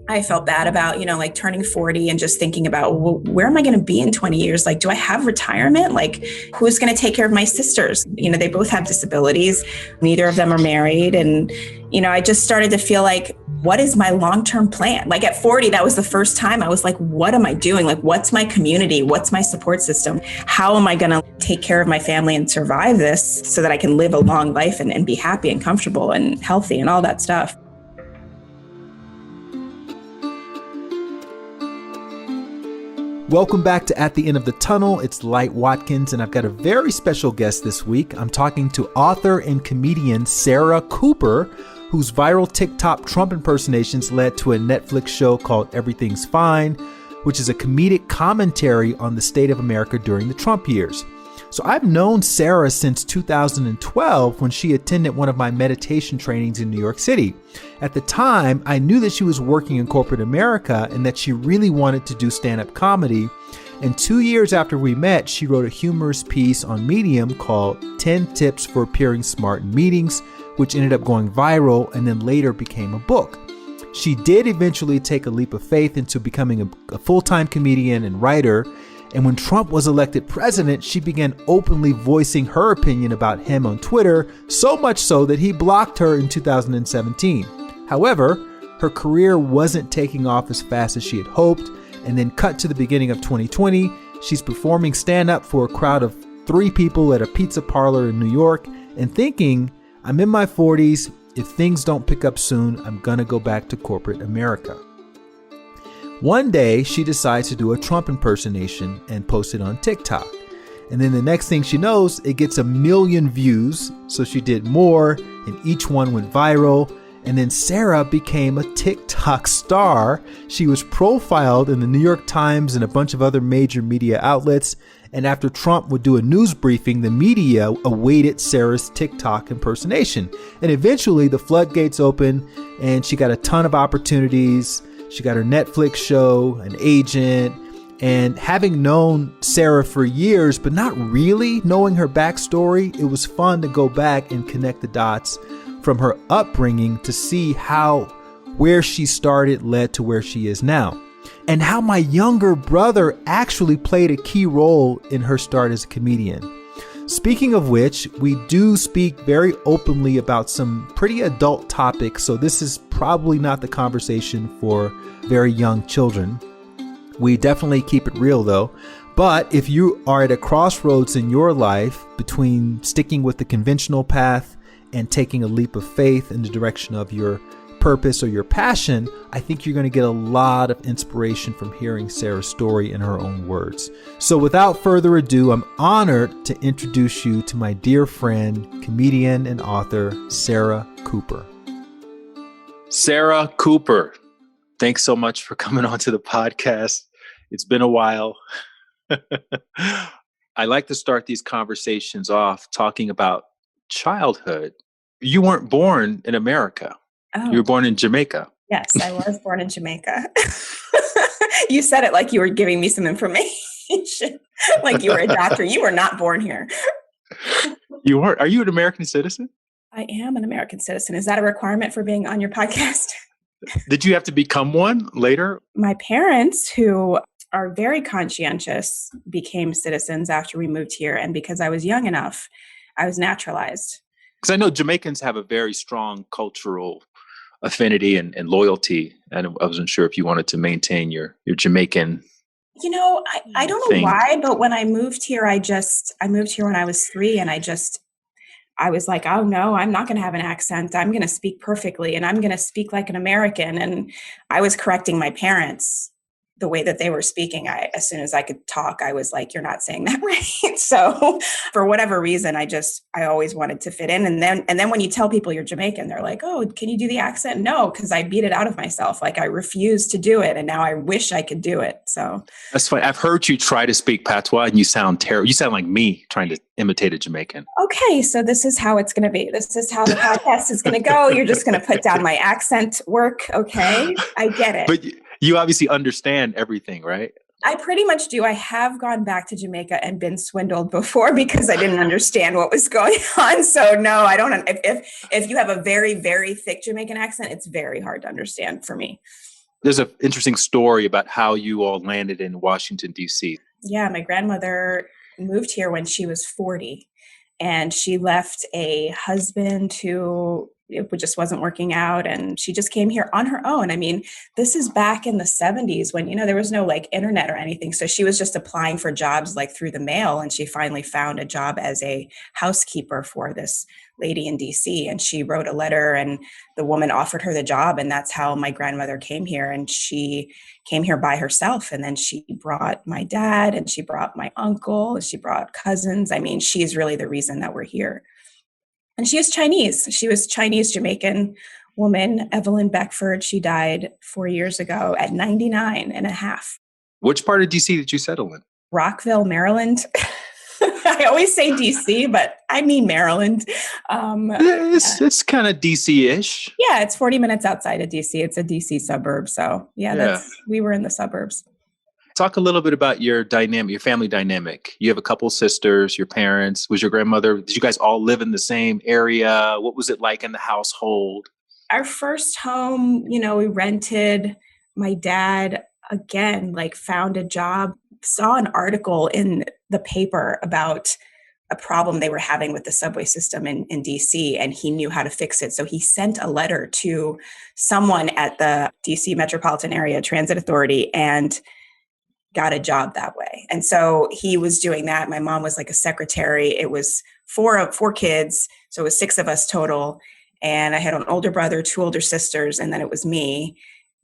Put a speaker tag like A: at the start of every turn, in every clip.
A: I felt bad about, like turning 40 and just thinking about, well, where am I going to be in 20 years? Like, do I have retirement? Like, who's going to take care of my sisters? They both have disabilities. Neither of them are married. And, I just started to feel like, what is my long-term plan? Like at 40, that was the first time I was like, what am I doing? Like, what's my community? What's my support system? How am I going to take care of my family and survive this so that I can live a long life and be happy and comfortable and healthy and all that stuff?
B: Welcome back to At the End of the Tunnel. It's Light Watkins, and I've got a very special guest this week. I'm talking to author and comedian Sarah Cooper, whose viral TikTok Trump impersonations led to a Netflix show called Everything's Fine, which is a comedic commentary on the state of America during the Trump years. So I've known Sarah since 2012 when she attended one of my meditation trainings in New York City. At the time, I knew that she was working in corporate America and that she really wanted to do stand-up comedy. And 2 years after we met, she wrote a humorous piece on Medium called 10 Tips for Appearing Smart in Meetings, which ended up going viral and then later became a book. She did eventually take a leap of faith into becoming a full-time comedian and writer. And when Trump was elected president, she began openly voicing her opinion about him on Twitter, so much so that he blocked her in 2017. However, her career wasn't taking off as fast as she had hoped, and then cut to the beginning of 2020, she's performing stand-up for a crowd of 3 people at a pizza parlor in New York and thinking, I'm in my 40s, if things don't pick up soon, I'm gonna go back to corporate America. One day, she decides to do a Trump impersonation and post it on TikTok. And then the next thing she knows, it gets 1 million views. So she did more, and each one went viral. And then Sarah became a TikTok star. She was profiled in the New York Times and a bunch of other major media outlets. And after Trump would do a news briefing, the media awaited Sarah's TikTok impersonation. And eventually the floodgates opened and she got a ton of opportunities. She got her Netflix show, an agent, and having known Sarah for years, but not really knowing her backstory, it was fun to go back and connect the dots from her upbringing to see how where she started led to where she is now, and how my younger brother actually played a key role in her start as a comedian. Speaking of which, we do speak very openly about some pretty adult topics, so this is probably not the conversation for very young children. We definitely keep it real though. But if you are at a crossroads in your life between sticking with the conventional path and taking a leap of faith in the direction of your purpose or your passion, I think you're going to get a lot of inspiration from hearing Sarah's story in her own words. So without further ado, I'm honored to introduce you to my dear friend, comedian and author, Sarah Cooper.
C: Sarah Cooper, thanks so much for coming on to the podcast. It's been a while. I like to start these conversations off talking about childhood. You weren't born in America.
A: Oh.
C: You were born in Jamaica.
A: Yes, I was born in Jamaica. You said it like you were giving me some information, like you were a doctor. You were not born here.
C: You weren't. Are you an American citizen?
A: I am an American citizen. Is that a requirement for being on your podcast?
C: Did you have to become one later?
A: My parents, who are very conscientious, became citizens after we moved here. And because I was young enough, I was naturalized.
C: Because I know Jamaicans have a very strong cultural affinity and loyalty. And I wasn't sure if you wanted to maintain your Jamaican.
A: I don't know why, but when I moved here, I moved here when I was 3, and I was like, oh no, I'm not going to have an accent. I'm going to speak perfectly, and I'm going to speak like an American. And I was correcting my parents the way that they were speaking. As soon as I could talk, I was like, you're not saying that right. So for whatever reason, I always wanted to fit in. And then when you tell people you're Jamaican, they're like, oh, can you do the accent? No, because I beat it out of myself. Like I refused to do it. And now I wish I could do it. So
C: that's funny. I've heard you try to speak patois and you sound terrible. You sound like me trying to imitate a Jamaican.
A: Okay. So this is how it's going to be. This is how the podcast is going to go. You're just going to put down my accent work. Okay. I get it.
C: But you obviously understand everything, right?
A: I pretty much do. I have gone back to Jamaica and been swindled before because I didn't understand what was going on. So no, I don't. If you have a very, very thick Jamaican accent, it's very hard to understand for me.
C: There's an interesting story about how you all landed in Washington, D.C.
A: Yeah, my grandmother moved here when she was 40, and she left a husband who it just wasn't working out, and she just came here on her own. I mean, this is back in the 70s when, there was no like internet or anything. So she was just applying for jobs like through the mail, and she finally found a job as a housekeeper for this lady in DC, and she wrote a letter and the woman offered her the job, and that's how my grandmother came here. And she came here by herself, and then she brought my dad and she brought my uncle and she brought cousins. I mean, she's really the reason that we're here. And she is Chinese. She was Chinese Jamaican woman, Evelyn Beckford. She died 4 years ago at 99 and a half.
C: Which part of DC did you settle in?
A: Rockville, Maryland. I always say DC, but I mean Maryland.
C: It's kind of DC-ish.
A: Yeah, it's 40 minutes outside of DC. It's a DC suburb. So we were in the suburbs.
C: Talk a little bit about your dynamic, your family dynamic. You have a couple sisters, your parents. Was your grandmother, did you guys all live in the same area? What was it like in the household?
A: Our first home, we rented. My dad, again, found a job, saw an article in the paper about a problem they were having with the subway system in DC, and he knew how to fix it. So he sent a letter to someone at the DC Metropolitan Area Transit Authority and got a job that way. And so he was doing that. My mom was like a secretary. It was four kids. So it was 6 of us total. And I had an older brother, 2 older sisters, and then it was me.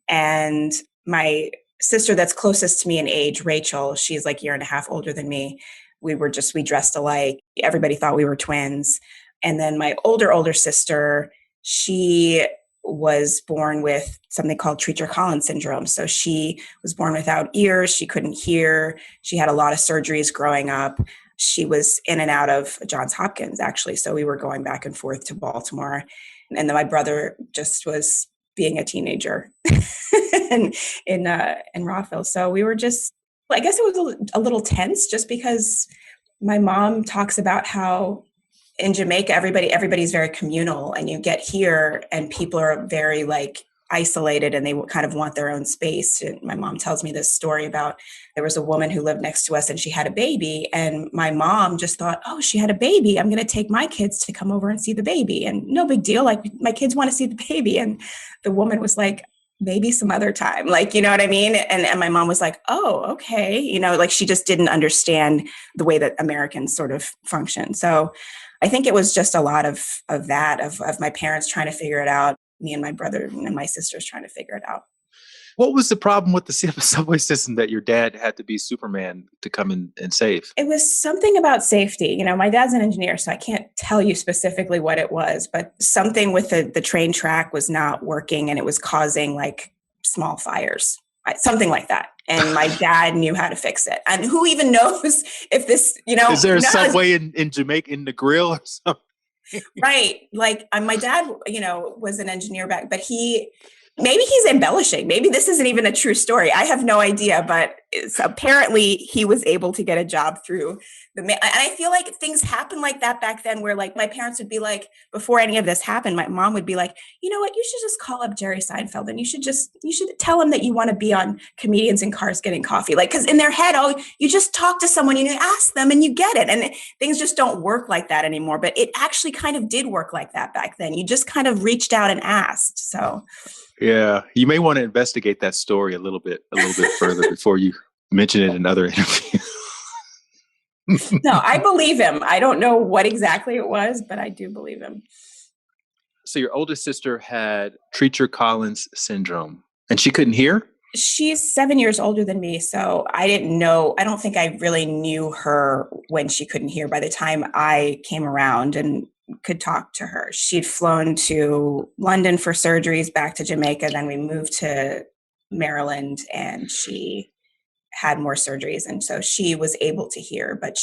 A: And my sister that's closest to me in age, Rachel, she's like a year and a half older than me. We dressed alike. Everybody thought we were twins. And then my older sister, she was born with something called Treacher-Collins syndrome. So she was born without ears. She couldn't hear. She had a lot of surgeries growing up. She was in and out of Johns Hopkins, actually. So we were going back and forth to Baltimore. And then my brother just was being a teenager in Rockville. So we were just, I guess it was a little tense just because my mom talks about how in Jamaica, everybody's very communal, and you get here and people are very isolated and they kind of want their own space. And my mom tells me this story about there was a woman who lived next to us and she had a baby, and my mom just thought, oh, she had a baby, I'm going to take my kids to come over and see the baby, and no big deal, my kids want to see the baby. And the woman was like, maybe some other time, you know what I mean? And my mom was like, oh, okay. She just didn't understand the way that Americans sort of function. So I think it was just a lot of that, of my parents trying to figure it out, me and my brother and my sisters trying to figure it out.
C: What was the problem with the subway system that your dad had to be Superman to come in and save?
A: It was something about safety. My dad's an engineer, so I can't tell you specifically what it was, but something with the train track was not working and it was causing small fires, something like that. And my dad knew how to fix it. And who even knows if this,
C: is there a subway in Jamaica in the grill or something?
A: Right. My dad, was an engineer back, but maybe he's embellishing. Maybe this isn't even a true story. I have no idea, but apparently he was able to get a job through and I feel like things happened like that back then, where my parents would be like, before any of this happened, my mom would be like, you know what, you should just call up Jerry Seinfeld and you should tell him that you want to be on Comedians in Cars Getting Coffee. Because in their head, you just talk to someone and you ask them and you get it. And things just don't work like that anymore. But it actually kind of did work like that back then. You just kind of reached out and asked. So
C: yeah, you may want to investigate that story a little bit further before you mention it in other interviews.
A: No, I believe him. I don't know what exactly it was, but I do believe him.
C: So your oldest sister had Treacher-Collins syndrome and she couldn't hear?
A: She's 7 years older than me, so I didn't know. I don't think I really knew her when she couldn't hear by the time I came around and could talk to her. She'd flown to London for surgeries, back to Jamaica. Then we moved to Maryland and she had more surgeries. And so she was able to hear, but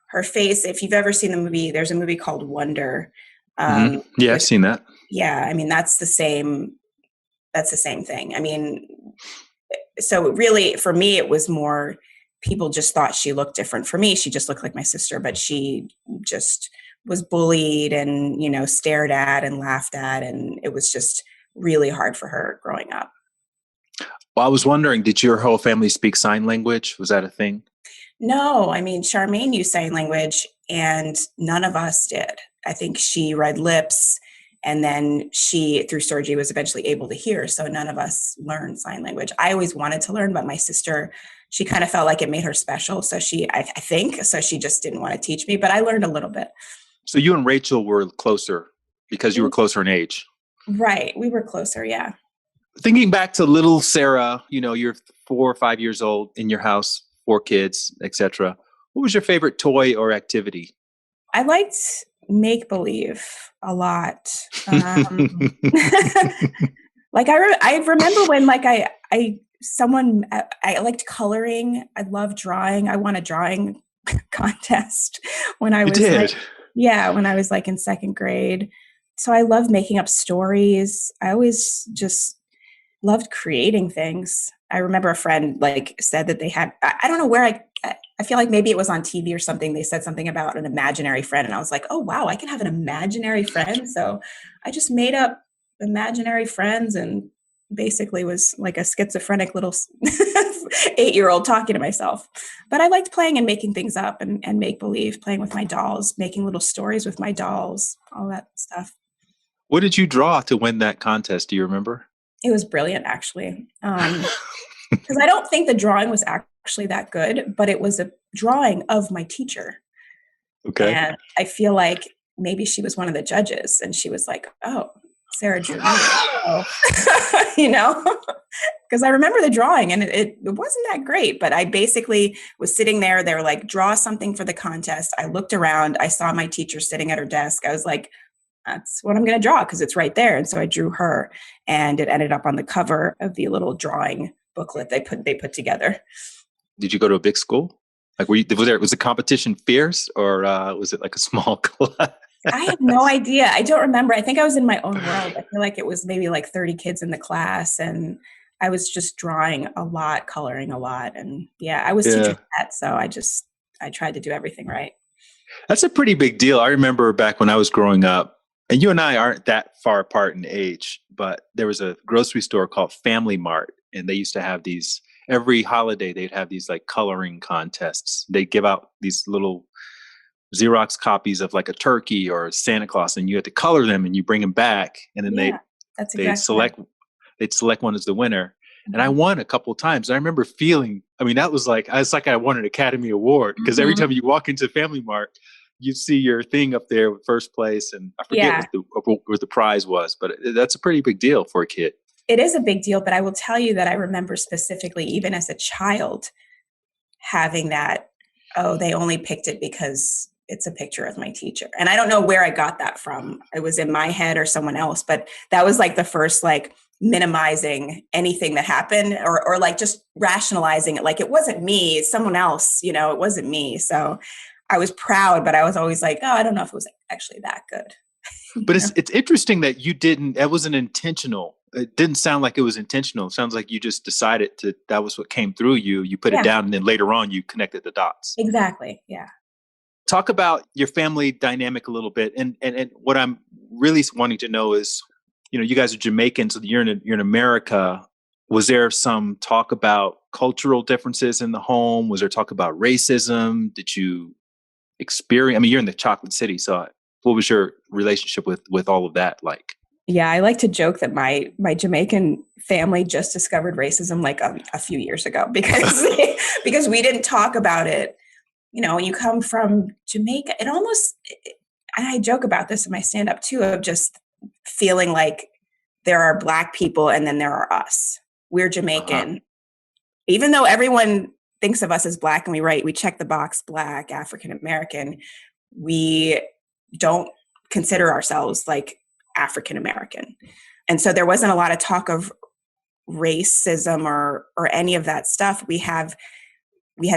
A: her face, if you've ever seen the movie, there's a movie called Wonder.
C: Yeah, I've seen that.
A: Yeah. I mean, that's the same thing. I mean, So really, for me, it was more people just thought she looked different. For me, she just looked like my sister, but she just was bullied and, stared at and laughed at. And it was just really hard for her growing up.
C: Well, I was wondering, did your whole family speak sign language? Was that a thing?
A: No, I mean, Charmaine used sign language and none of us did. I think she read lips and then she, through surgery, was eventually able to hear. So none of us learned sign language. I always wanted to learn, but my sister, she kind of felt like it made her special. So I think, so she just didn't want to teach me, but I learned a little bit.
C: So you and Rachel were closer because you were closer in age.
A: Right. We were closer. Yeah.
C: Thinking back to little Sarah, you're 4 or 5 years old in your house, 4 kids, etc. What was your favorite toy or activity?
A: I liked make believe a lot. Like I remember when I liked coloring. I loved drawing. I won a drawing contest when I was when I was in second grade. So I loved making up stories. I always just loved creating things. I remember a friend said that they had, I don't know where I feel like maybe it was on TV or something. They said something about an imaginary friend. And I was like, oh, wow, I can have an imaginary friend. So I just made up imaginary friends and basically was like a schizophrenic little 8-year-old talking to myself. But I liked playing and making things up and make believe, playing with my dolls, making little stories with my dolls, all that stuff.
C: What did you draw to win that contest? Do you remember?
A: It was brilliant, actually. Because I don't think the drawing was actually that good, but it was a drawing of my teacher.
C: Okay.
A: And I feel like maybe she was one of the judges and she was like, oh, Sarah drew me. Because I remember the drawing and it wasn't that great, but I basically was sitting there. They were like, draw something for the contest. I looked around. I saw my teacher sitting at her desk. I was like, that's what I'm going to draw because it's right there. And so I drew her and it ended up on the cover of the little drawing booklet they put together.
C: Did you go to a big school? Was the competition fierce or was it like a small class?
A: I have no idea. I don't remember. I think I was in my own world. I feel like it was maybe 30 kids in the class and I was just drawing a lot, coloring a lot. And I was teacher pet. So I tried to do everything right.
C: That's a pretty big deal. I remember back when I was growing up, and you and I aren't that far apart in age, but there was a grocery store called Family Mart, and they used to have these every holiday. They'd have these coloring contests. They'd give out these little Xerox copies of a turkey or Santa Claus, and you had to color them, and you bring them back, and then they'd select one as the winner. Mm-hmm. And I won a couple of times. And I remember feeling, that was I won an Academy Award because every time you walk into Family Mart, you see your thing up there with first place, and I forget what the prize was, but that's a pretty big deal for a kid.
A: It is a big deal, but I will tell you that I remember specifically, even as a child, having that, they only picked it because it's a picture of my teacher. And I don't know where I got that from. It was in my head or someone else, but that was the first minimizing anything that happened or just rationalizing it. It wasn't me, it's someone else, it wasn't me. So I was proud, but I was always I don't know if it was actually that good.
C: But it's interesting that that wasn't intentional. It didn't sound like it was intentional. It sounds like you just decided that was what came through you. You put it down and then later on you connected the dots.
A: Exactly. Yeah.
C: Talk about your family dynamic a little bit. And what I'm really wanting to know is, you guys are Jamaican, so you're in America. Was there some talk about cultural differences in the home? Was there talk about racism? Did you experience, you're in the chocolate city, so what was your relationship with all of that like?
A: Yeah, I like to joke that my Jamaican family just discovered racism a few years ago because because we didn't talk about it. When you come from Jamaica, and I joke about this in my stand-up too, of just feeling like there are Black people and then there are us. We're Jamaican. Uh-huh. Even though everyone thinks of us as Black and we check the box Black, African American, we don't consider ourselves African American. And so there wasn't a lot of talk of racism or any of that stuff. We had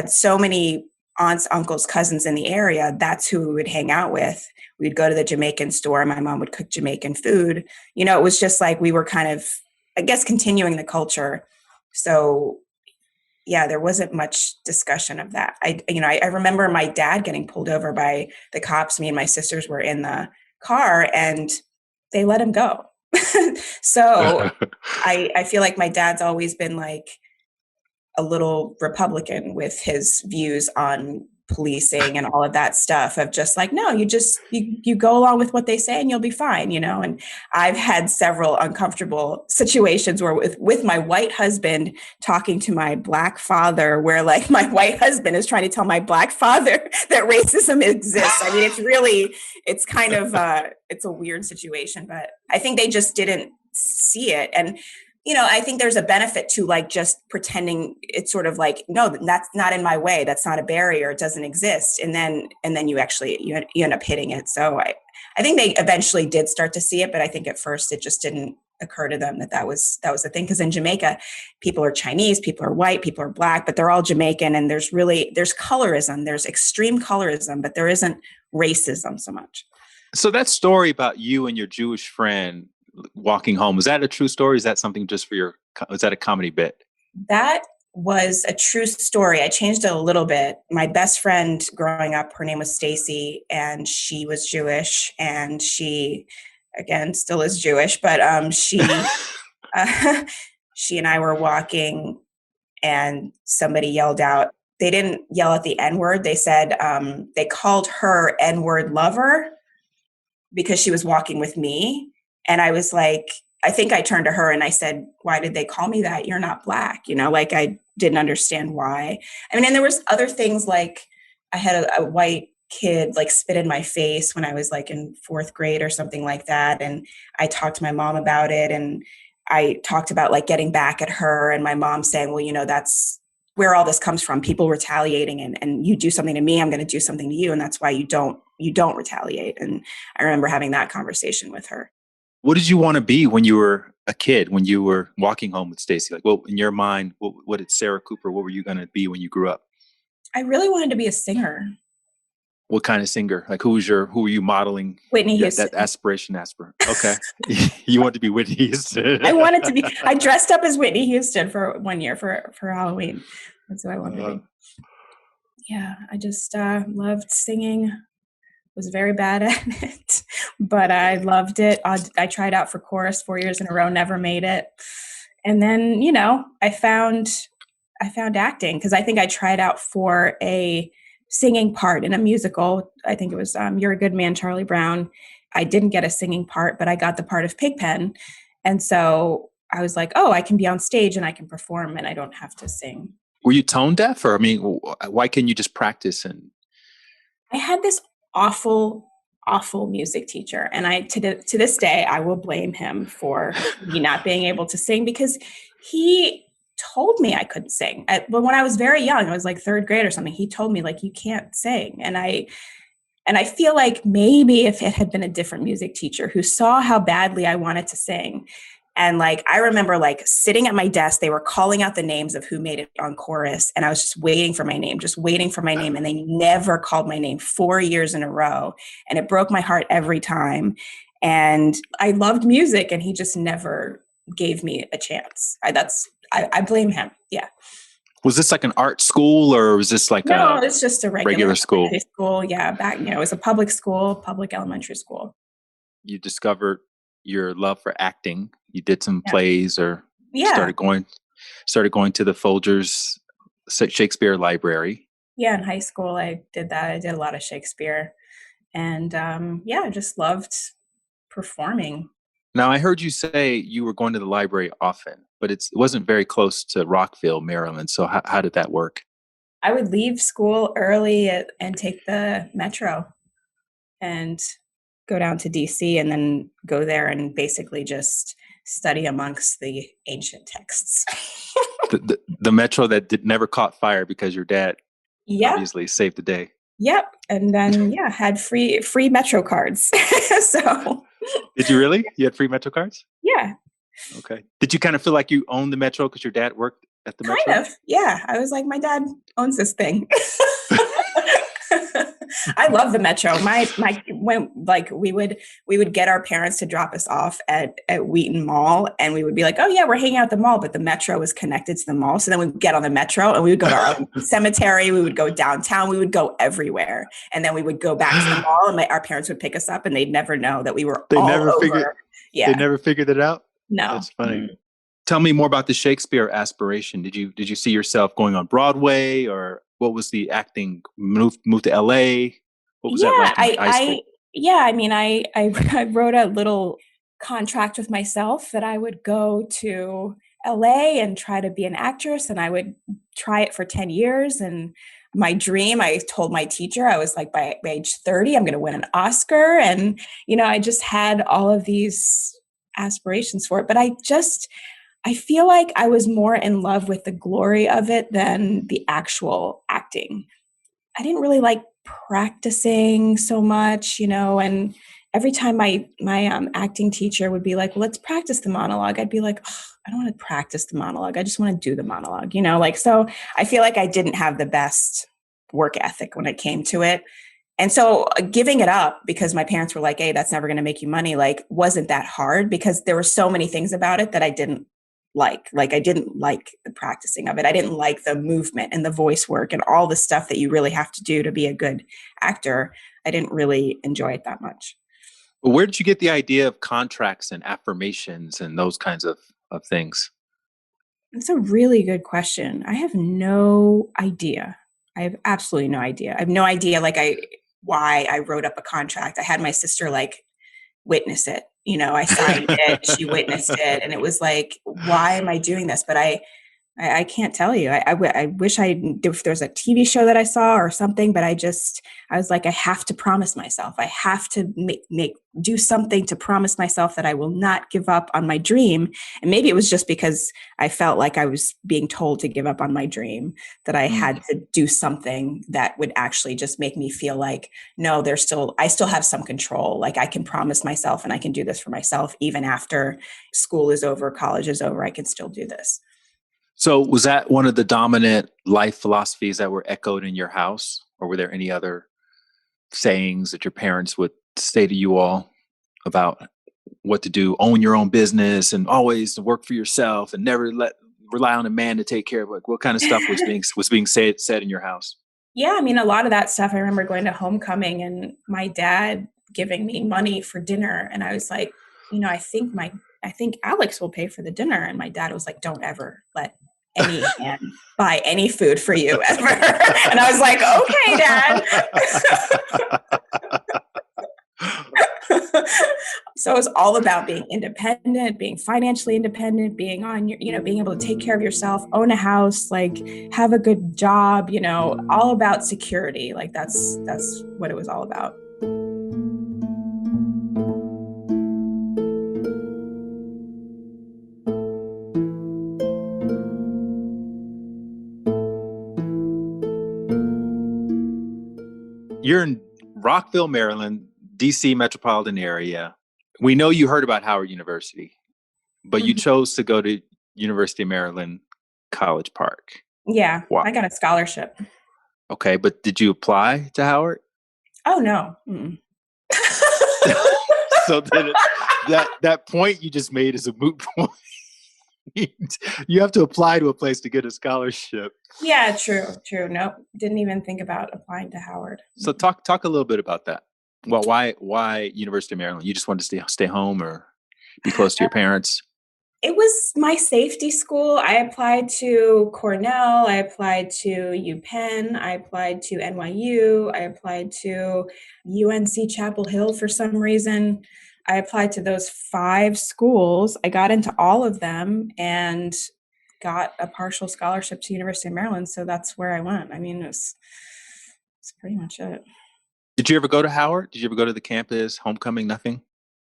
A: so many aunts, uncles, cousins in the area. That's who we would hang out with. We'd go to the Jamaican store. My mom would cook Jamaican food. It was just we were kind of, I guess, continuing the culture. So yeah, there wasn't much discussion of that. I remember my dad getting pulled over by the cops. Me and my sisters were in the car and they let him go. So I feel like my dad's always been like a little Republican with his views on policing and all of that stuff of just like, no, you go along with what they say and you'll be fine, and I've had several uncomfortable situations where with my white husband talking to my black father, where like my white husband is trying to tell my black father that racism exists. I mean, it's kind of it's a weird situation, but I think they just didn't see it. And I think there's a benefit to like just pretending it's sort of like, no, that's not in my way. That's not a barrier. It doesn't exist. And then you actually, you end up hitting it. So I think they eventually did start to see it, but I think at first it just didn't occur to them that was the thing. Because in Jamaica, people are Chinese, people are white, people are black, but they're all Jamaican. And there's colorism, there's extreme colorism, but there isn't racism so much.
C: So that story about you and your Jewish friend walking home, was that a true story? Is that something just for was that a comedy bit?
A: That was a true story. I changed it a little bit. My best friend growing up, her name was Stacy, and she was Jewish, and she, again, still is Jewish, but she and I were walking, and somebody yelled out. They didn't yell at the N-word. They said they called her N-word lover because she was walking with me. And I was like, I think I turned to her and I said, why did they call me that? You're not black. Like I didn't understand why. I mean, and there was other things like I had a white kid like spit in my face when I was like in 4th grade or something like that. And I talked to my mom about it. And I talked about like getting back at her and my mom saying, well, that's where all this comes from. People retaliating and you do something to me, I'm going to do something to you. And that's why you don't retaliate. And I remember having that conversation with her.
C: What did you want to be when you were a kid, when you were walking home with Stacy? Like, well, in your mind, what did Sarah Cooper, what were you going to be when you grew up?
A: I really wanted to be a singer.
C: What kind of singer? Like, who were you modeling?
A: Whitney Houston.
C: That aspiration. Okay. You wanted to be Whitney Houston.
A: I dressed up as Whitney Houston for 1 year for Halloween. That's what I wanted to be. Yeah, I just loved singing. Was very bad at it, but I loved it. I tried out for chorus 4 years in a row, never made it. And then, I found acting because I think I tried out for a singing part in a musical. I think it was You're a Good Man, Charlie Brown. I didn't get a singing part, but I got the part of Pigpen. And so I was like, oh, I can be on stage and I can perform and I don't have to sing.
C: Were you tone deaf? Or, I mean, why can't you just practice? And
A: I had this awful music teacher. And to this day, I will blame him for me not being able to sing because he told me I couldn't sing. But when I was very young, I was like 3rd grade or something, he told me like, you can't sing. And I feel like maybe if it had been a different music teacher who saw how badly I wanted to sing. And like, I remember like sitting at my desk, they were calling out the names of who made it on chorus. And I was just waiting for my name. And they never called my name 4 years in a row. And it broke my heart every time. And I loved music and he just never gave me a chance. I blame him. Yeah.
C: Was this like an art school or was this like
A: it's just a regular school? Yeah. It was a public school, public elementary school.
C: You discovered your love for acting. You did some plays or started going to the Folgers Shakespeare Library.
A: Yeah, in high school I did that. I did a lot of Shakespeare and I just loved performing.
C: Now I heard you say you were going to the library often, but it wasn't very close to Rockville, Maryland. So how did that work?
A: I would leave school early and take the metro and go down to DC and then go there and basically just study amongst the ancient texts.
C: the metro that never caught fire because your dad obviously saved the day.
A: Yep. And then, had free metro cards. So.
C: Did you really? You had free metro cards?
A: Yeah.
C: Okay. Did you kind of feel like you owned the metro because your dad worked at the metro?
A: Kind of. Yeah. I was like, my dad owns this thing. I love the metro. When like we would get our parents to drop us off at Wheaton Mall, and we would be like, oh yeah, we're hanging out at the mall, but the metro was connected to the mall. So then we would get on the metro and we would go to our own cemetery. We would go downtown. We would go everywhere, and then we would go back to the mall, and our parents would pick us up, and they'd never know that we were
C: They
A: all
C: never
A: over.
C: figured.
A: Yeah,
C: They never figured it out.
A: no.
C: That's funny. Tell me more about the Shakespeare aspiration. Did you see yourself going on Broadway, or what was the acting move to LA? What was that like in high school?
A: I mean, I wrote a little contract with myself that I would go to LA and try to be an actress, and I would try it for 10 years. And my dream, I told my teacher, I was like, by age 30, I'm going to win an Oscar. And, I just had all of these aspirations for it. But I feel like I was more in love with the glory of it than the actual acting. I didn't really like practicing so much, and every time my acting teacher would be like, well, let's practice the monologue. I'd be like, oh, I don't want to practice the monologue. I just want to do the monologue, so I feel like I didn't have the best work ethic when it came to it. And so giving it up because my parents were like, hey, that's never going to make you money, like wasn't that hard because there were so many things about it that I didn't like I didn't like the practicing of it. I didn't like the movement and the voice work and all the stuff that you really have to do to be a good actor. I didn't really enjoy it that much.
C: Where did you get the idea of contracts and affirmations and those kinds of things?
A: It's a really good question. I have no idea. I have absolutely no idea. I have no idea why I wrote up a contract. I had my sister witness it. I signed it, she witnessed it, and it was like, why am I doing this? But I can't tell you. I wish if there's a TV show that I saw or something, but I was like, I have to promise myself. I have to do something to promise myself that I will not give up on my dream. And maybe it was just because I felt like I was being told to give up on my dream, that I had to do something that would actually just make me feel like, no, I still have some control. Like I can promise myself and I can do this for myself. Even after school is over, college is over, I can still do this.
C: So was that one of the dominant life philosophies that were echoed in your house? Or were there any other sayings that your parents would say to you all about what to do? Own your own business and always work for yourself and never rely on a man to take care of it. What kind of stuff was being said in your house?
A: Yeah, I mean, a lot of that stuff. I remember going to homecoming and my dad giving me money for dinner. And I was like, I think Alex will pay for the dinner. And my dad was like, don't ever let any man buy any food for you ever. And I was like, okay, Dad. So it's all about being independent, being financially independent, being on your, being able to take care of yourself, own a house, have a good job, all about security. Like that's what it was all about.
C: You're in Rockville, Maryland, DC metropolitan area. We know you heard about Howard University, but you chose to go to University of Maryland, College Park.
A: Yeah, wow. I got a scholarship.
C: Okay, but did you apply to Howard?
A: Oh, no.
C: So then that point you just made is a moot point. You have to apply to a place to get a scholarship.
A: Yeah, true. Nope, didn't even think about applying to Howard.
C: So talk a little bit about that. Well, why University of Maryland? You just wanted to stay home or be close to your parents?
A: It was my safety school. I applied to Cornell. I applied to UPenn. I applied to NYU. I applied to UNC Chapel Hill for some reason. I applied to those 5 schools. I got into all of them and got a partial scholarship to University of Maryland. So that's where I went. I mean, it's pretty much it.
C: Did you ever go to Howard? Did you ever go to the campus, homecoming, nothing?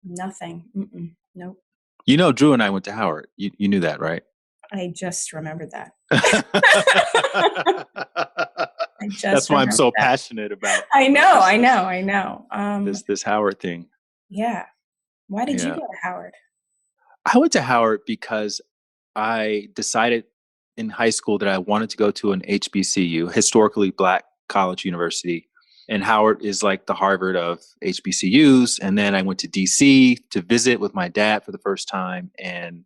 A: Nothing. Nope.
C: Drew and I went to Howard. You knew that, right?
A: I just remembered that.
C: That's why I'm so passionate about.
A: I know.
C: This Howard thing.
A: Yeah. Why did you go to Howard?
C: I went to Howard because I decided in high school that I wanted to go to an HBCU, historically Black college university. And Howard is like the Harvard of HBCUs. And then I went to DC to visit with my dad for the first time. And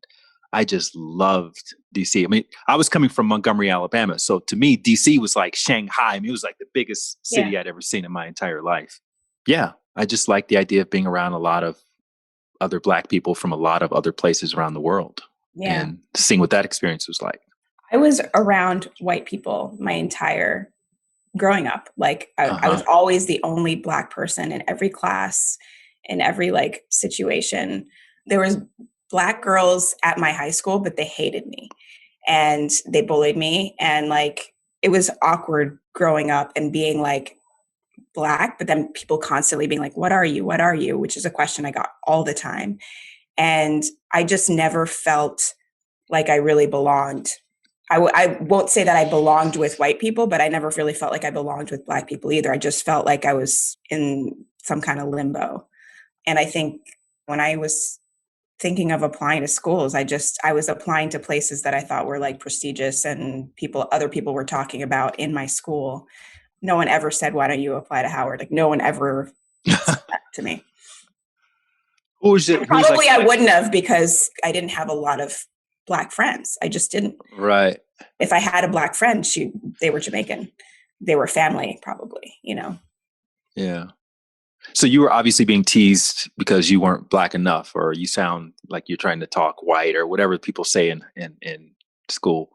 C: I just loved DC. I mean, I was coming from Montgomery, Alabama. So to me, DC was like Shanghai. I mean, it was like the biggest city I'd ever seen in my entire life. Yeah. I just like the idea of being around a lot of other Black people from a lot of other places around the world.
A: Yeah.
C: And seeing what that experience was like.
A: I was around white people my entire growing up. Like I was always the only Black person in every class, in every like situation. There was Black girls at my high school, but they hated me and they bullied me. And like, it was awkward growing up and being like Black, but then people constantly being like, what are you? What are you? Which is a question I got all the time. And I just never felt like I really belonged. I won't say that I belonged with white people, but I never really felt like I belonged with Black people either. I just felt like I was in some kind of limbo. And I think when I was thinking of applying to schools, I was applying to places that I thought were like prestigious and other people were talking about in my school. No one ever said, why don't you apply to Howard? Like no one ever said that to me. Probably I wouldn't have, because I didn't have a lot of Black friends. I just didn't.
C: Right.
A: If I had a Black friend, they were Jamaican. They were family, probably,
C: Yeah. So you were obviously being teased because you weren't Black enough, or you sound like you're trying to talk white, or whatever people say in school.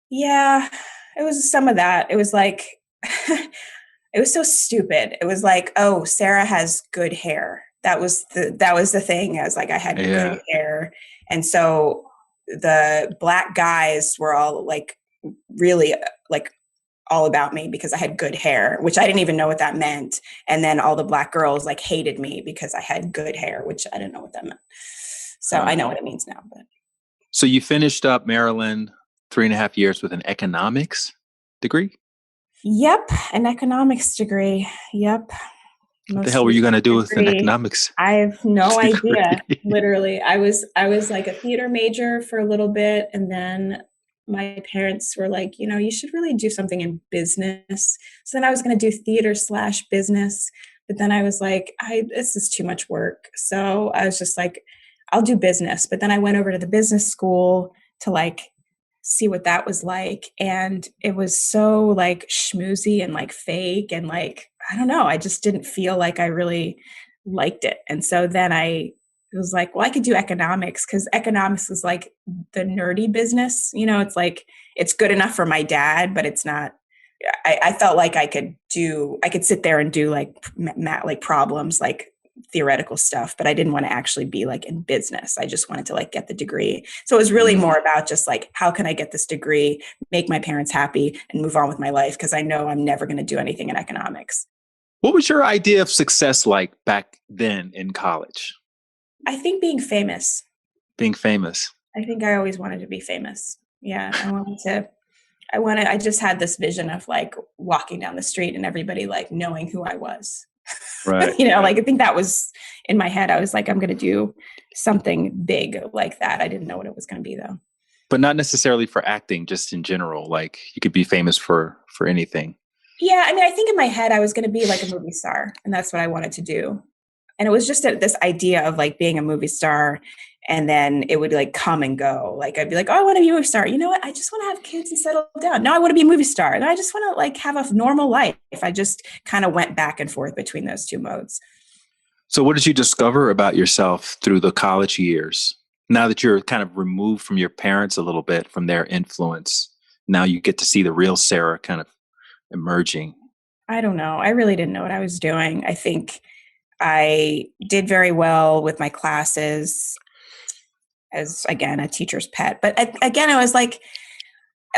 A: Yeah, it was some of that. It was like, it was so stupid. It was like, oh, Sarah has good hair. That was the thing. I was like, I had good hair. And so the Black guys were all like really like all about me because I had good hair, which I didn't even know what that meant. And then all the Black girls like hated me because I had good hair, which I didn't know what that meant. So I know what it means now. But
C: so you finished up Maryland 3.5 years with an economics degree?
A: Yep, an economics degree. Yep.
C: What the hell were you going to do with an economics?
A: I have no idea. Literally, I was like a theater major for a little bit, and then my parents were like, you should really do something in business. So then I was going to do theater/business, but then I was like, this is too much work. So I was just like, I'll do business. But then I went over to the business school to like see what that was like, and it was so like schmoozy and like fake and like, I don't know, I just didn't feel like I really liked it. And so then I was like, well, I could do economics, because economics is like the nerdy business. It's like, it's good enough for my dad, but it's not. I felt like I could sit there and do like problems, like theoretical stuff, but I didn't want to actually be like in business. I just wanted to like get the degree. So it was really more about just like, how can I get this degree, make my parents happy, and move on with my life? Because I know I'm never going to do anything in economics.
C: What was your idea of success like back then in college?
A: I think being famous.
C: Being famous.
A: I think I always wanted to be famous. Yeah. I just had this vision of like walking down the street and everybody like knowing who I was.
C: Right.
A: Like I think that was in my head. I was like, I'm going to do something big like that. I didn't know what it was going to be though.
C: But not necessarily for acting, just in general. Like you could be famous for anything.
A: Yeah. I mean, I think in my head, I was going to be like a movie star, and that's what I wanted to do. And it was just this idea of like being a movie star, and then it would like come and go. Like I'd be like, oh, I want to be a movie star. You know what? I just want to have kids and settle down. No, I want to be a movie star. And I just want to like have a normal life. I just kind of went back and forth between those two modes.
C: So what did you discover about yourself through the college years? Now that you're kind of removed from your parents a little bit, from their influence, now you get to see the real Sarah kind of emerging.
A: I don't know. I really didn't know what I was doing. I think I did very well with my classes as, again, a teacher's pet. But again, I was like,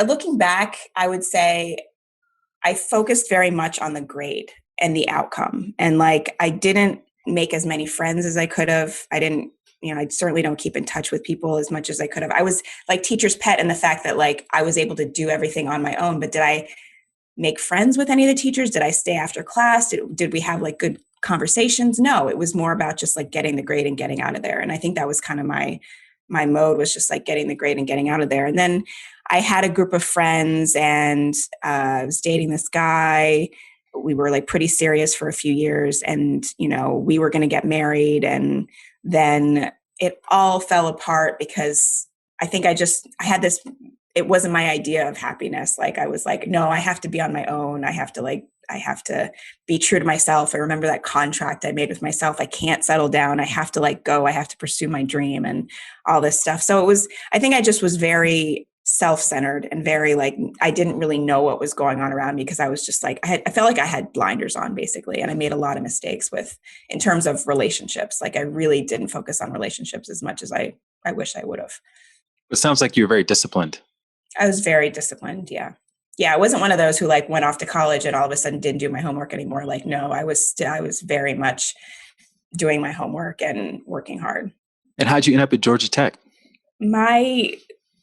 A: looking back, I would say I focused very much on the grade and the outcome. And like, I didn't make as many friends as I could have. I certainly don't keep in touch with people as much as I could have. I was like teacher's pet in the fact that like I was able to do everything on my own. But did I make friends with any of the teachers? Did I stay after class? Did we have like good conversations? No, it was more about just like getting the grade and getting out of there. And I think that was kind of my mode, was just like getting the grade and getting out of there. And then I had a group of friends, and I was dating this guy. we were like pretty serious for a few years, and, you know, we were going to get married, and then it all fell apart because I think I had this, it wasn't my idea of happiness. Like I was like, no, I have to be on my own. I have to be true to myself. I remember that contract I made with myself. I can't settle down. I have to like go. I have to pursue my dream and all this stuff. So I think I just was very self-centered and very like, I didn't really know what was going on around me because I was just like, I felt like I had blinders on basically. And I made a lot of mistakes in terms of relationships. Like I really didn't focus on relationships as much as I wish I would have.
C: It sounds like you're very disciplined.
A: I was very disciplined. Yeah. Yeah. I wasn't one of those who like went off to college and all of a sudden didn't do my homework anymore. Like, no, I was very much doing my homework and working hard.
C: And how'd you end up at Georgia Tech?
A: My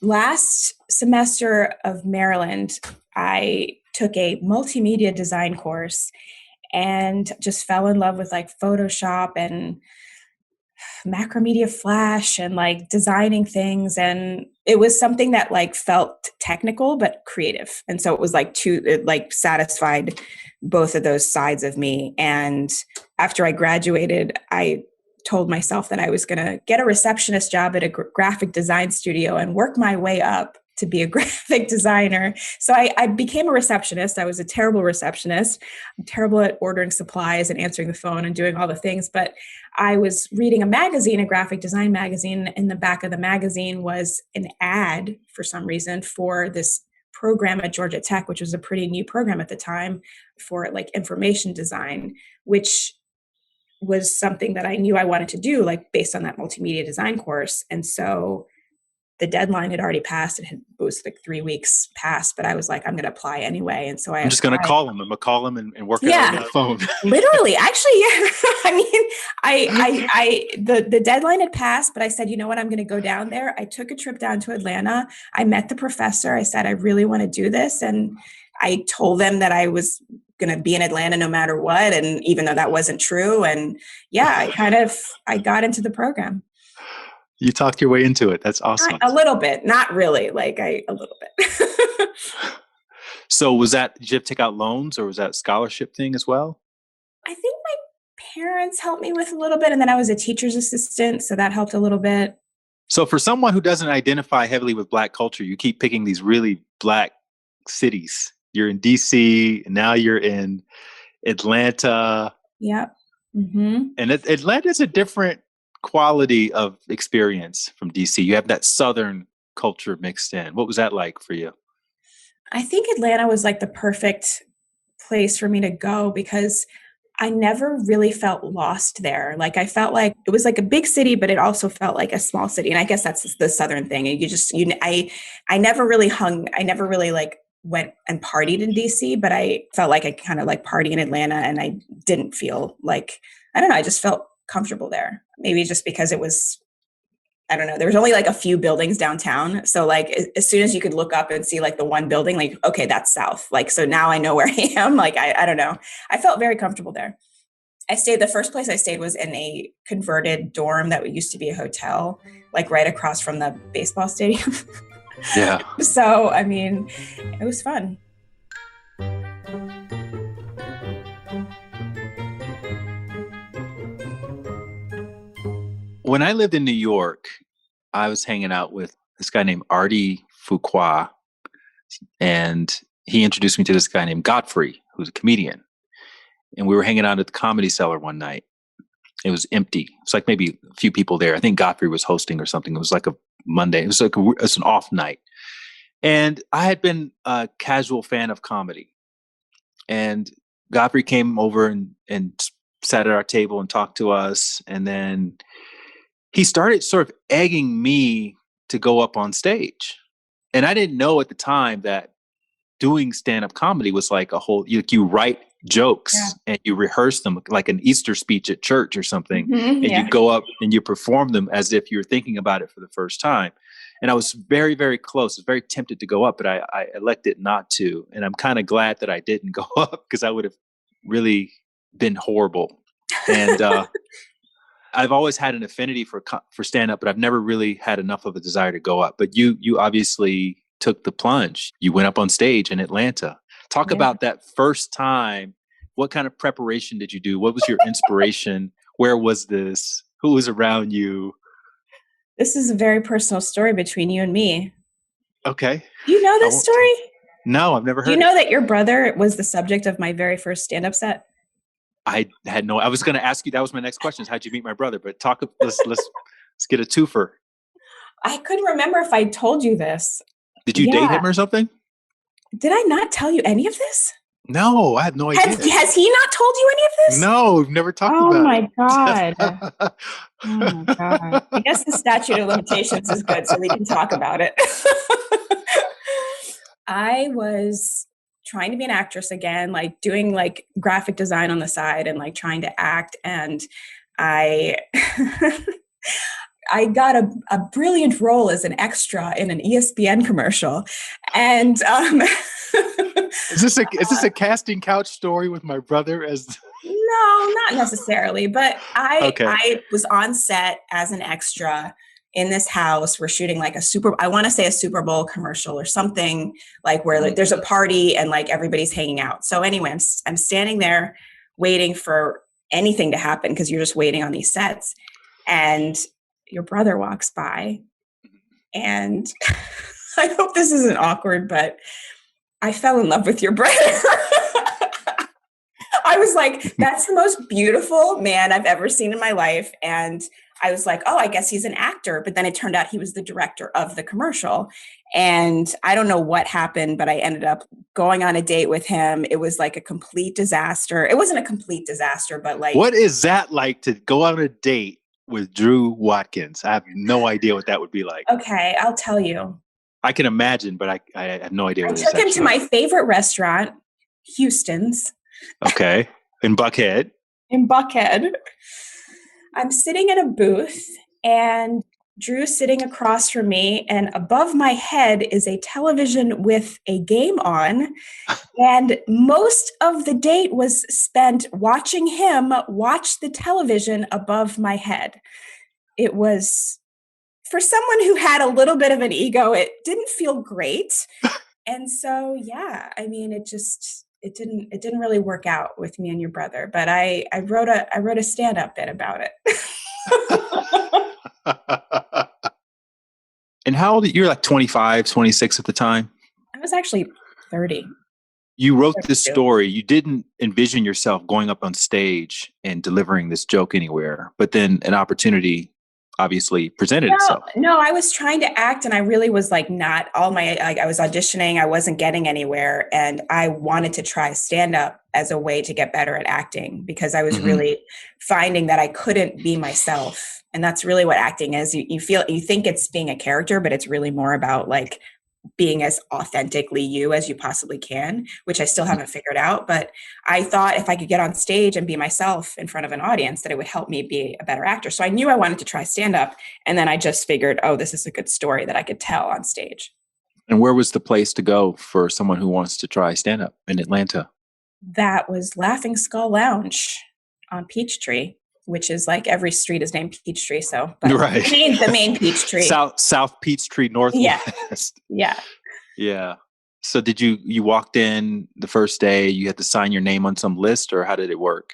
A: last semester of Maryland, I took a multimedia design course and just fell in love with like Photoshop and Macromedia Flash and like designing things. And it was something that like felt technical, but creative. And so it was like it like satisfied both of those sides of me. And after I graduated, I told myself that I was going to get a receptionist job at a graphic design studio and work my way up to be a graphic designer. So I became a receptionist. I was a terrible receptionist. I'm terrible at ordering supplies and answering the phone and doing all the things. But I was reading a magazine, a graphic design magazine. In the back of the magazine was an ad for some reason for this program at Georgia Tech, which was a pretty new program at the time for like information design, which was something that I knew I wanted to do, like based on that multimedia design course. And so the deadline had already passed. It was like 3 weeks past, but I was like, I'm going to apply anyway. And so I'm
C: just going to call him. I'm going to call him and work it out on the phone.
A: Literally, actually, yeah. I mean, the deadline had passed, but I said, you know what, I'm going to go down there. I took a trip down to Atlanta. I met the professor. I said, I really want to do this. And I told them that I was going to be in Atlanta no matter what. And even though that wasn't true. And yeah, I got into the program.
C: You talked your way into it. That's awesome.
A: A little bit, not really, a little bit.
C: So did you have to take out loans or was that a scholarship thing as well?
A: I think my parents helped me with a little bit. And then I was a teacher's assistant. So that helped a little bit.
C: So for someone who doesn't identify heavily with Black culture, you keep picking these really Black cities. You're in DC, and now you're in Atlanta.
A: Yep. Mm-hmm.
C: And Atlanta's a different quality of experience from DC. You have that Southern culture mixed in. What was that like for you?
A: I think Atlanta was like the perfect place for me to go because I never really felt lost there. Like I felt like it was like a big city, but it also felt like a small city. And I guess that's the Southern thing. And I never really like went and partied in DC, but I felt like I kind of like party in Atlanta, and I didn't feel like, I don't know, I just felt comfortable there. Maybe just because it was, I don't know, there was only like a few buildings downtown. So like as soon as you could look up and see like the one building, like, okay, that's South. Like, so now I know where I am. Like, I don't know. I felt very comfortable there. The first place I stayed was in a converted dorm that used to be a hotel, like right across from the baseball stadium.
C: Yeah.
A: So, I mean, it was fun.
C: When I lived in New York, I was hanging out with this guy named Artie Fuqua, and he introduced me to this guy named Godfrey, who's a comedian. And we were hanging out at the Comedy Cellar one night. It was empty. It was like maybe a few people there. I think Godfrey was hosting or something. It was like a Monday. It was an off night. And I had been a casual fan of comedy. And Godfrey came over and sat at our table and talked to us. And then he started sort of egging me to go up on stage. And I didn't know at the time that doing stand-up comedy was like a whole, you write jokes and you rehearse them like an Easter speech at church or something. And you go up and you perform them as if you're thinking about it for the first time. And I was very, very close. I was very tempted to go up, but I elected not to. And I'm kind of glad that I didn't go up because I would have really been horrible. And I've always had an affinity for stand-up, but I've never really had enough of a desire to go up. But you obviously took the plunge. You went up on stage in Atlanta. Talk about that first time What kind of preparation did you do? What was your inspiration? Where was this? Who was around you?
A: This is a very personal story between you and me.
C: Okay.
A: Do you know
C: I
A: this
C: won't
A: story?
C: No, I've never
A: Do you
C: heard
A: know
C: it.
A: that your brother was the subject of my very first stand-up set?
C: I had no. I was going to ask you. That was my next question: is how'd you meet my brother? But talk. Let's get a twofer.
A: I couldn't remember if I told you this.
C: Did you date
A: Yeah.
C: him or something?
A: Did I not tell you any of this?
C: No, I had no idea.
A: Has he not told you any of this?
C: No, we've never talked
A: Oh
C: about
A: my
C: it.
A: God. Oh my God. I guess the statute of limitations is good, so we can talk about it. I was trying to be an actress again, like doing like graphic design on the side and like trying to act. And I I got a brilliant role as an extra in an ESPN commercial. And
C: is this a casting couch story with my brother as
A: no, not necessarily, but
C: Okay.
A: I was on set as an extra in this house. We're shooting like I want to say a Super Bowl commercial or something, like where like, there's a party and like everybody's hanging out. So anyway, I'm standing there waiting for anything to happen because you're just waiting on these sets. And your brother walks by, and I hope this isn't awkward, but I fell in love with your brother. I was like, that's the most beautiful man I've ever seen in my life. And I was like, oh, I guess he's an actor. But then it turned out he was the director of the commercial. And I don't know what happened, but I ended up going on a date with him. It was like a complete disaster. It wasn't a complete disaster, but like.
C: What is that like to go on a date with Drew Watkins? I have no idea what that would be like.
A: Okay, I'll tell you.
C: I can imagine, but I have no idea what it is.
A: I took him to my favorite restaurant, Houston's.
C: Okay. In Buckhead.
A: In Buckhead. I'm sitting in a booth and Drew's sitting across from me, and above my head is a television with a game on. And most of the date was spent watching him watch the television above my head. It was, for someone who had a little bit of an ego, it didn't feel great. And so, yeah, I mean, it didn't really work out with me and your brother, but I wrote a stand-up bit about it.
C: And how old? You're like 25, 26 at the time?
A: I was actually 30.
C: You wrote this story. You didn't envision yourself going up on stage and delivering this joke anywhere, but then an opportunity obviously presented itself.
A: No, I was trying to act, and I really was like not all my, like I was auditioning, I wasn't getting anywhere, and I wanted to try stand up as a way to get better at acting because I was really finding that I couldn't be myself. And that's really what acting is. You think it's being a character, but it's really more about like being as authentically you as you possibly can, which I still haven't figured out. But I thought if I could get on stage and be myself in front of an audience, that it would help me be a better actor. So I knew I wanted to try stand up. And then I just figured, oh, this is a good story that I could tell on stage.
C: And where was the place to go for someone who wants to try stand up in Atlanta?
A: That was Laughing Skull Lounge on Peachtree, which is like every street is named Peachtree. So
C: right.
A: the main Peachtree.
C: South Peachtree, Northwest.
A: Yeah.
C: So did you walked in the first day, you had to sign your name on some list, or how did it work?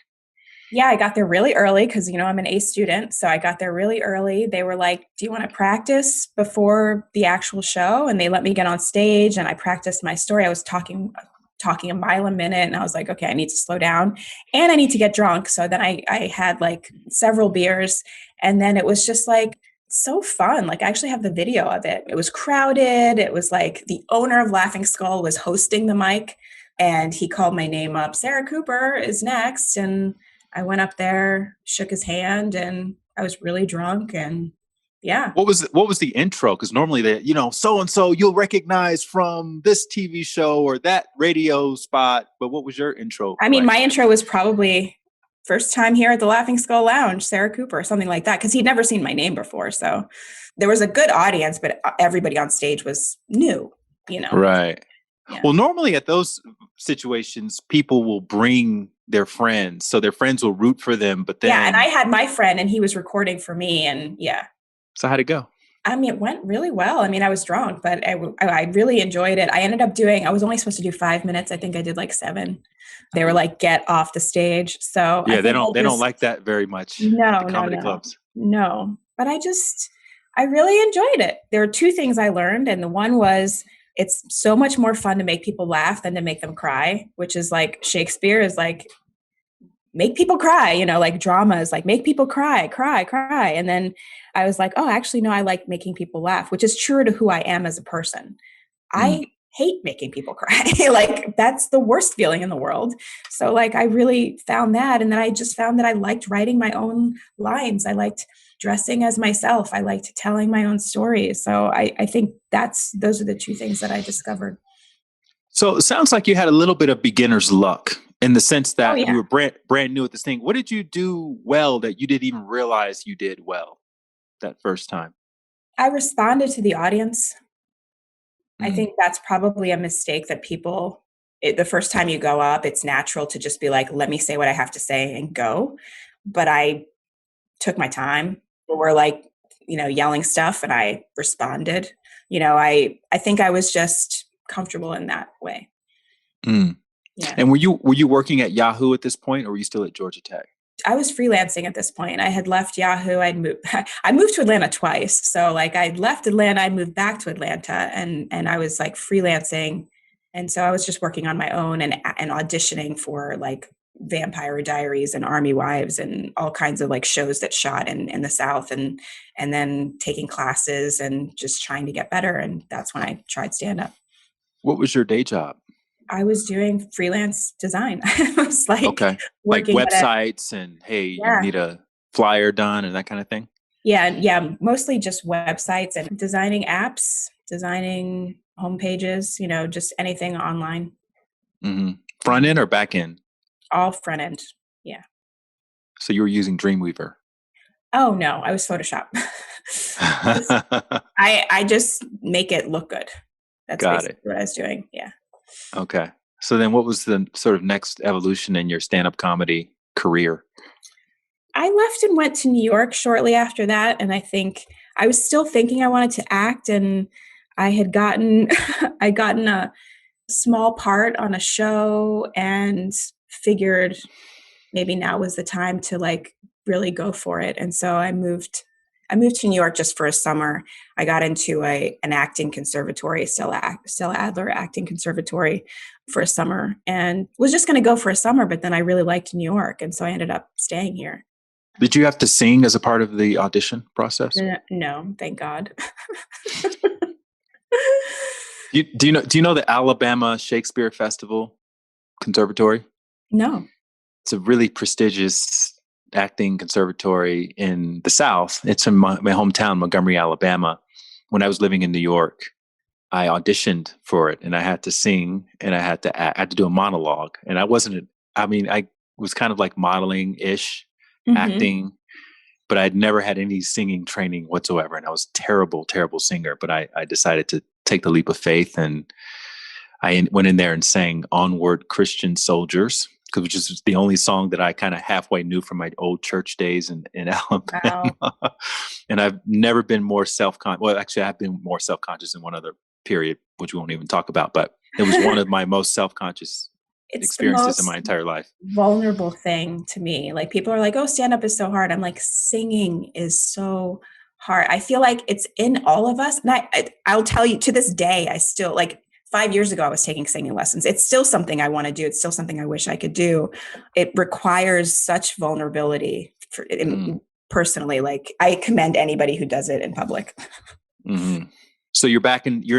A: Yeah, I got there really early because, I'm an A student. So I got there really early. They were like, do you want to practice before the actual show? And they let me get on stage and I practiced my story. I was talking a mile a minute, and I was like, okay, I need to slow down and I need to get drunk. So then I had like several beers, and then it was just like so fun. Like I actually have the video of it. It was crowded. It was like the owner of Laughing Skull was hosting the mic, and he called my name up. Sarah Cooper is next. And I went up there, shook his hand, and I was really drunk. And yeah.
C: What was the intro? Because normally so-and-so you'll recognize from this TV show or that radio spot. But what was your intro?
A: I mean, my intro was probably first time here at the Laughing Skull Lounge, Sarah Cooper, something like that. Because he'd never seen my name before. So there was a good audience, but everybody on stage was new,
C: Right.
A: Yeah.
C: Well, normally at those situations, people will bring their friends. So their friends will root for them. But then.
A: Yeah, and I had my friend and he was recording for me. And yeah.
C: So how'd it go?
A: I mean, it went really well. I mean, I was drunk, but I really enjoyed it. I was only supposed to do 5 minutes. I think I did like 7. They were like, get off the stage. So I
C: Yeah,
A: think
C: they don't like that very much at the
A: no, no,
C: comedy
A: no,
C: clubs.
A: no. But I really enjoyed it. There are 2 things I learned. And the one was it's so much more fun to make people laugh than to make them cry, which is like Shakespeare is like, make people cry, like drama is like make people cry, cry, cry. And then I was like, oh, actually, no, I like making people laugh, which is true to who I am as a person.
C: Mm.
A: I hate making people cry. Like that's the worst feeling in the world. So like I really found that. And then I just found that I liked writing my own lines. I liked dressing as myself. I liked telling my own stories. So I think those are the 2 things that I discovered.
C: So it sounds like you had a little bit of beginner's luck in the sense
A: Oh
C: that you
A: yeah.
C: were brand new at this thing. What did you do well that you didn't even realize you did well that first time?
A: I responded to the audience. I
C: Mm.
A: think that's probably a mistake that the first time you go up, it's natural to just be like, let me say what I have to say and go. But I took my time. People were like, yelling stuff and I responded. I think I was just comfortable in that way.
C: Mm.
A: Yeah.
C: And were you working at Yahoo at this point, or were you still at Georgia Tech?
A: I was freelancing at this point. I had left Yahoo. I moved to Atlanta twice. So like I'd left Atlanta, I moved back to Atlanta and I was like freelancing. And so I was just working on my own and auditioning for like Vampire Diaries and Army Wives and all kinds of like shows that shot in the South and then taking classes and just trying to get better. And that's when I tried stand up.
C: What was your day job?
A: I was doing freelance design. I was like
C: Okay. Like
A: working at
C: websites and hey, you
A: yeah.
C: need a flyer done and that kind of thing?
A: Yeah, yeah, mostly just websites and designing apps, designing homepages, just anything online.
C: Mm-hmm. Front end or back end?
A: All front end. Yeah.
C: So you were using Dreamweaver.
A: Oh no, I was Photoshop. I just make it look good. That's
C: Got
A: basically
C: it.
A: what I was doing. Yeah.
C: Okay. So then what was the sort of next evolution in your stand-up comedy career?
A: I left and went to New York shortly after that. And I think I was still thinking I wanted to act and I had gotten I gotten a small part on a show and figured maybe now was the time to like really go for it. And so I moved to New York just for a summer. I got into an acting conservatory, Stella Adler Acting Conservatory for a summer and was just going to go for a summer, but then I really liked New York. And so I ended up staying here.
C: Did you have to sing as a part of the audition process?
A: No, thank God.
C: Do you know the Alabama Shakespeare Festival Conservatory?
A: No.
C: It's a really prestigious acting conservatory in the South. It's in my hometown, Montgomery, Alabama. When I was living in New York, I auditioned for it and I had to sing and I had to act, I had to do a monologue. And I was kind of like modeling ish,
A: Mm-hmm.
C: acting, but I'd never had any singing training whatsoever. And I was terrible, terrible singer, but I decided to take the leap of faith and I went in there and sang Onward Christian Soldiers, which is the only song that I kind of halfway knew from my old church days in Alabama.
A: Wow.
C: And I've never been more self-conscious. Well, actually, I've been more self-conscious in one other period, which we won't even talk about. But it was one of my most self-conscious
A: It's the
C: experiences in my
A: most
C: entire life.
A: vulnerable thing to me. Like people are like, oh, stand up is so hard. I'm like, singing is so hard. I feel like it's in all of us. And I'll tell you to this day, I still like 5 years ago, I was taking singing lessons. It's still something I want to do. It's still something I wish I could do. It requires such vulnerability personally. Like I commend anybody who does it in public.
C: Mm-hmm. So you're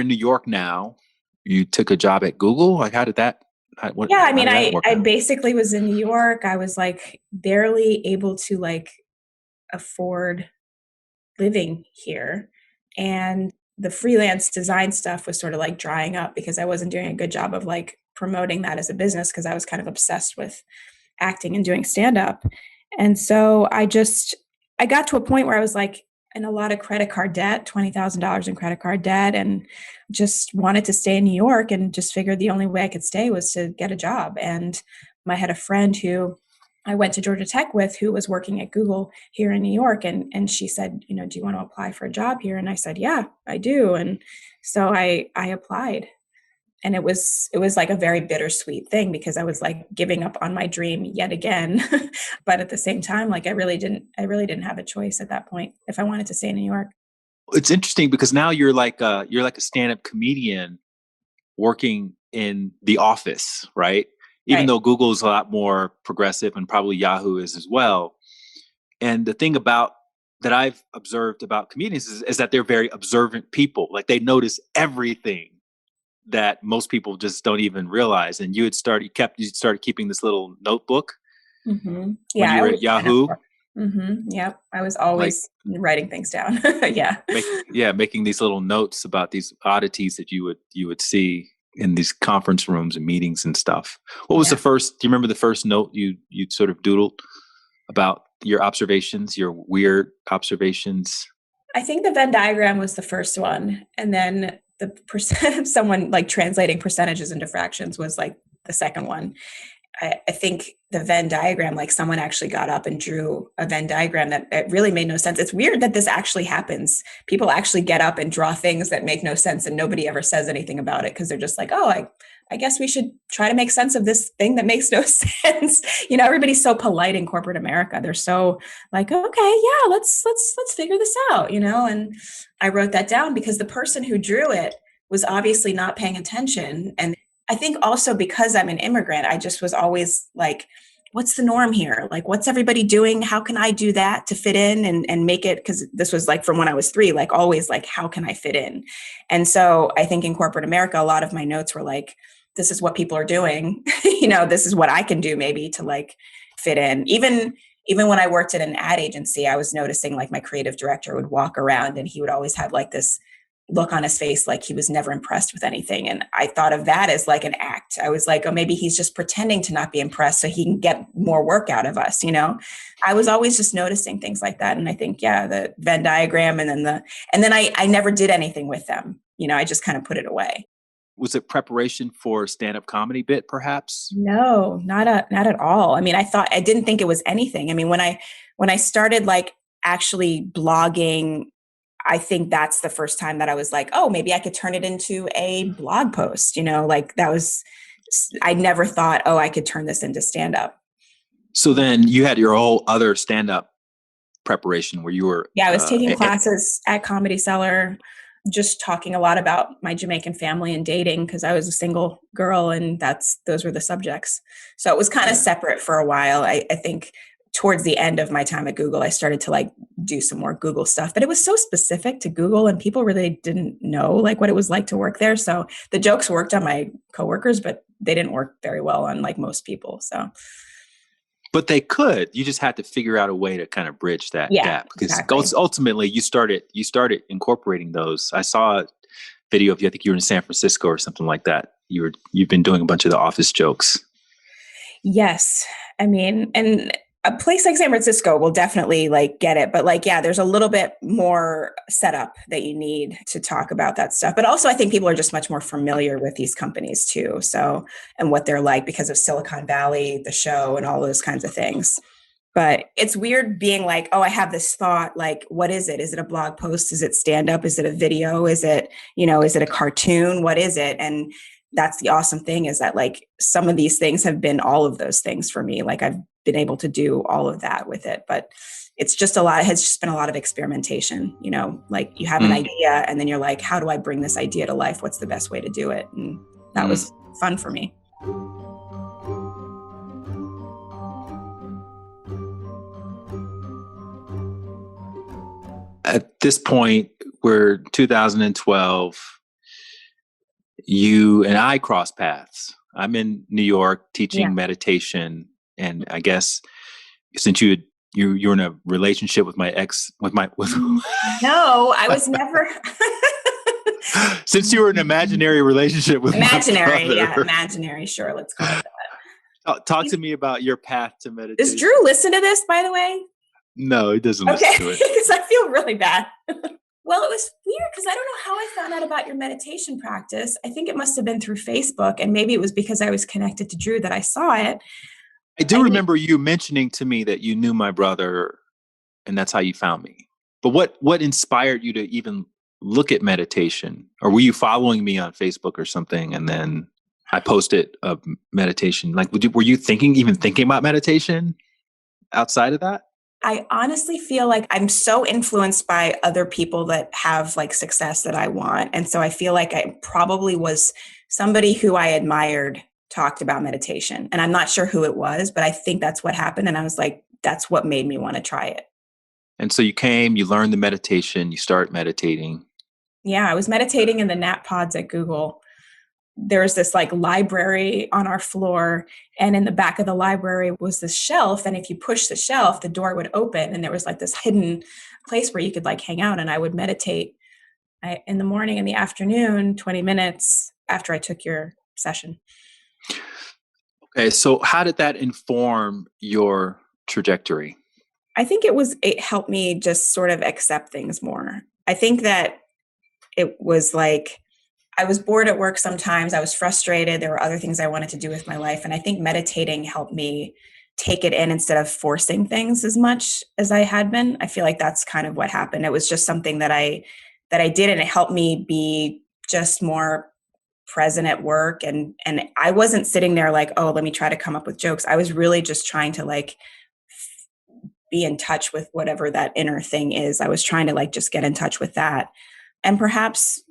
C: in New York now. You took a job at Google. Like how did that? How
A: I mean,
C: did that work
A: I
C: out?
A: basically was in New York. I was like barely able to like afford living here. And the freelance design stuff was sort of like drying up because I wasn't doing a good job of like promoting that as a business because I was kind of obsessed with acting and doing stand up. And so I got to a point where I was like in a lot of credit card debt, $20,000 in credit card debt, and just wanted to stay in New York and just figured the only way I could stay was to get a job. And I had a friend who I went to Georgia Tech with, who was working at Google here in New York. And she said, do you want to apply for a job here? And I said, yeah, I do. And so I applied. And it was like a very bittersweet thing, because I was like giving up on my dream yet again. But at the same time, like I really didn't have a choice at that point if I wanted to stay in New York.
C: It's interesting because now you're like a stand-up comedian working in the office, right? Even
A: Right.
C: though Google is a lot more progressive, and probably Yahoo is as well. And the thing about that I've observed about comedians is that they're very observant people. Like they notice everything that most people just don't even realize. And you started keeping this little notebook
A: Mm-hmm.
C: when
A: Yeah,
C: you
A: I
C: were
A: always
C: at
A: kind of.
C: Yahoo,
A: Mm-hmm. Yep, I was
C: like
A: always writing things down. Yeah.
C: making these little notes about these oddities that you would see in these conference rooms and meetings and stuff. What was
A: Yeah.
C: the first? Do you remember the first note you sort of doodled about your observations, your weird observations?
A: I think the Venn diagram was the first one, and then the percent someone like translating percentages into fractions was like the second one. I think the Venn diagram, like someone actually got up and drew a Venn diagram that really made no sense. It's weird that this actually happens. People actually get up and draw things that make no sense, and nobody ever says anything about it, because they're just like, oh, I guess we should try to make sense of this thing that makes no sense. Everybody's so polite in corporate America. They're so like, okay, yeah, let's figure this out, And I wrote that down because the person who drew it was obviously not paying attention. And I think also because I'm an immigrant, I just was always like, what's the norm here? Like, what's everybody doing? How can I do that to fit in and make it? Because this was like from when I was 3, like always like, how can I fit in? And so I think in corporate America, a lot of my notes were like, this is what people are doing. This is what I can do maybe to like fit in. Even when I worked at an ad agency, I was noticing like my creative director would walk around and he would always have like this look on his face like he was never impressed with anything. And I thought of that as like an act. I was like, oh, maybe he's just pretending to not be impressed so he can get more work out of us, I was always just noticing things like that. And I think, yeah, the Venn diagram and then I never did anything with them. I just kind of put it away.
C: Was it preparation for stand-up comedy bit, perhaps?
A: No, not at all. I mean, I didn't think it was anything. I mean, when I started like actually blogging, I think that's the first time that I was like, oh, maybe I could turn it into a blog post, like I never thought, oh, I could turn this into stand-up.
C: So then you had your whole other stand-up preparation where you were.
A: Yeah, I was taking classes at Comedy Cellar, just talking a lot about my Jamaican family and dating, because I was a single girl and those were the subjects. So it was kind of separate for a while. I think towards the end of my time at Google, I started to like do some more Google stuff, but it was so specific to Google and people really didn't know like what it was like to work there. So the jokes worked on my coworkers, but they didn't work very well on like most people. So.
C: But they could. You just had to figure out a way to kind of bridge that gap, because
A: exactly.
C: ultimately you started incorporating those. I saw a video of you. I think you were in San Francisco or something like that. You've been doing a bunch of the office jokes.
A: Yes, I mean, and a place like San Francisco will definitely like get it, but like, yeah, there's a little bit more setup that you need to talk about that stuff. But also I think people are just much more familiar with these companies too. So, and what they're like because of Silicon Valley, the show and all those kinds of things. But it's weird being like, oh, I have this thought, like, what is it? Is it a blog post? Is it stand up? Is it a video? Is it a cartoon? What is it? And that's the awesome thing, is that like some of these things have been all of those things for me. Like I've been able to do all of that with it, but it's just it has just been a lot of experimentation, like you have an idea and then you're like, how do I bring this idea to life? What's the best way to do it? And that was fun for me.
C: At this point, we're 2012. You and I cross paths. I'm in New York teaching meditation, and I guess since you're in a relationship with my ex, with
A: No, I was never.
C: Since you were in an imaginary relationship with
A: imaginary. Sure, let's call it that.
C: Talk to me about your path to meditation.
A: Does Drew listen to this, by the way?
C: No, he doesn't listen to it.
A: Because I feel really bad. Well, it was weird because I don't know how I found out about your meditation practice. I think it must have been through Facebook, and maybe it was because I was connected to Drew that I saw it.
C: I do remember you mentioning to me that you knew my brother and that's how you found me. But what inspired you to even look at meditation? Or were you following me on Facebook or something and then I posted a meditation? Like, were you even thinking about meditation outside of that?
A: I honestly feel like I'm so influenced by other people that have like success that I want. And so I feel like I probably was somebody who I admired talked about meditation. And I'm not sure who it was, but I think that's what happened. And I was like, that's what made me want to try it.
C: And so you came, you learned the meditation, you start meditating.
A: Yeah, I was meditating in the nap pods at Google. There's this like library on our floor, and in the back of the library was this shelf, and if you push the shelf the door would open and there was like this hidden place where you could like hang out, and I would meditate in the morning and the afternoon 20 minutes after I took your session.
C: Okay, so how did that inform your trajectory?
A: I think it helped me just sort of accept things more. I think that it was like I was bored at work sometimes. I was frustrated. There were other things I wanted to do with my life. And I think meditating helped me take it in instead of forcing things as much as I had been. I feel like that's kind of what happened. It was just something that I did, and it helped me be just more present at work. And I wasn't sitting there like, oh, let me try to come up with jokes. I was really just trying to like be in touch with whatever that inner thing is. I was trying to like just get in touch with that. And perhaps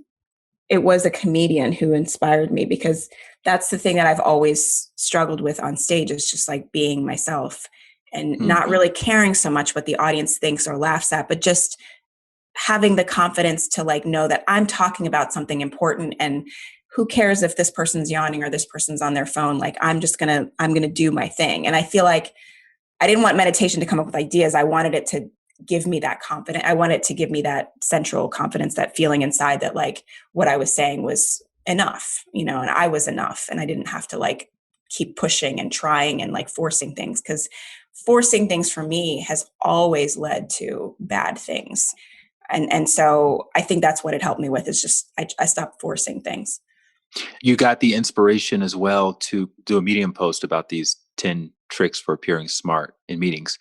A: it was a comedian who inspired me, because that's the thing that I've always struggled with on stage, is just like being myself and not really caring so much what the audience thinks or laughs at, but just having the confidence to like know that I'm talking about something important, and who cares if this person's yawning or this person's on their phone. Like I'm going to do my thing. And I feel like I didn't want meditation to come up with ideas. I wanted it to give me that confidence. I wanted to give me that central confidence, that feeling inside that like what I was saying was enough, and I was enough, and I didn't have to like keep pushing and trying and like forcing things, because forcing things for me has always led to bad things. And so I think that's what it helped me with, is just I stopped forcing things.
C: You got the inspiration as well to do a Medium post about these 10 tricks for appearing smart in meetings,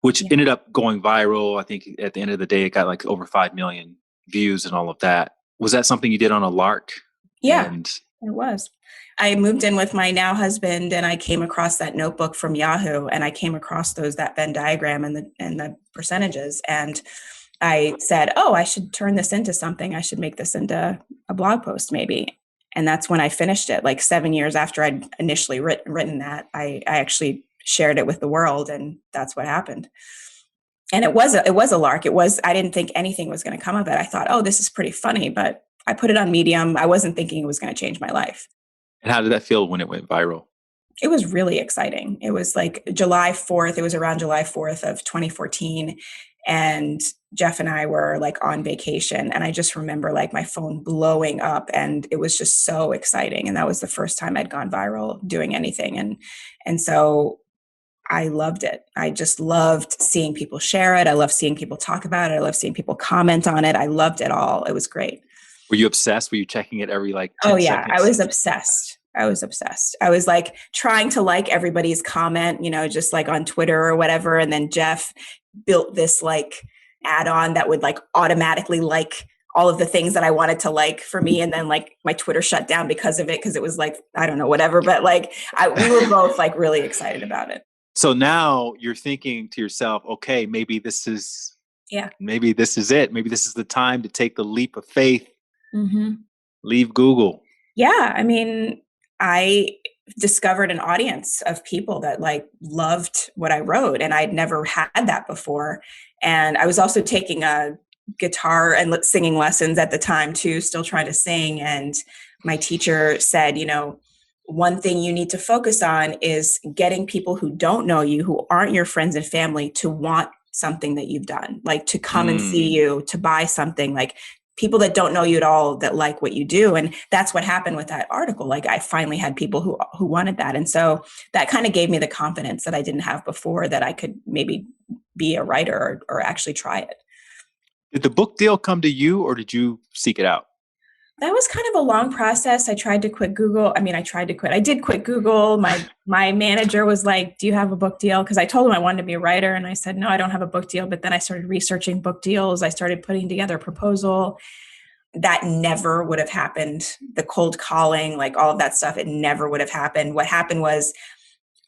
C: which ended up going viral. I think at the end of the day, it got like over 5 million views and all of that. Was that something you did on a lark?
A: Yeah, it was. I moved in with my now husband, and I came across that notebook from Yahoo, and I came across that Venn diagram and the percentages. And I said, oh, I should turn this into something. I should make this into a blog post maybe. And that's when I finished it. Like 7 years after I'd initially written that, I actually shared it with the world, and that's what happened. And it was a lark. I didn't think anything was going to come of it. I thought, oh, this is pretty funny, but I put it on Medium. I wasn't thinking it was going to change my life.
C: And how did that feel when it went viral?
A: It was really exciting. It was like July 4th. It was around July 4th of 2014. And Jeff and I were like on vacation. And I just remember like my phone blowing up, and it was just so exciting. And that was the first time I'd gone viral doing anything. And so I loved it. I just loved seeing people share it. I loved seeing people talk about it. I loved seeing people comment on it. I loved it all. It was great.
C: Were you obsessed? Were you checking it every like 10
A: Oh yeah,
C: seconds?
A: I was obsessed. I was like trying to like everybody's comment, just like on Twitter or whatever. And then Jeff built this like add-on that would like automatically like all of the things that I wanted to like for me. And then like my Twitter shut down because of it, because it was like, I don't know, whatever. But like we were both like really excited about it.
C: So now you're thinking to yourself, okay, maybe this is it. Maybe this is the time to take the leap of faith, leave Google.
A: Yeah. I mean, I discovered an audience of people that like loved what I wrote, and I'd never had that before. And I was also taking a guitar and singing lessons at the time too, still trying to sing. And my teacher said, one thing you need to focus on is getting people who don't know you, who aren't your friends and family, to want something that you've done, like to come and see you, to buy something, like people that don't know you at all that like what you do. And that's what happened with that article. Like I finally had people who wanted that. And so that kind of gave me the confidence that I didn't have before, that I could maybe be a writer or actually try it.
C: Did the book deal come to you, or did you seek it out?
A: That was kind of a long process. I tried to quit Google. I mean, I did quit Google. My manager was like, "Do you have a book deal?" Because I told him I wanted to be a writer, and I said, "No, I don't have a book deal." But then I started researching book deals. I started putting together a proposal. That never would have happened. The cold calling, like all of that stuff, it never would have happened. What happened was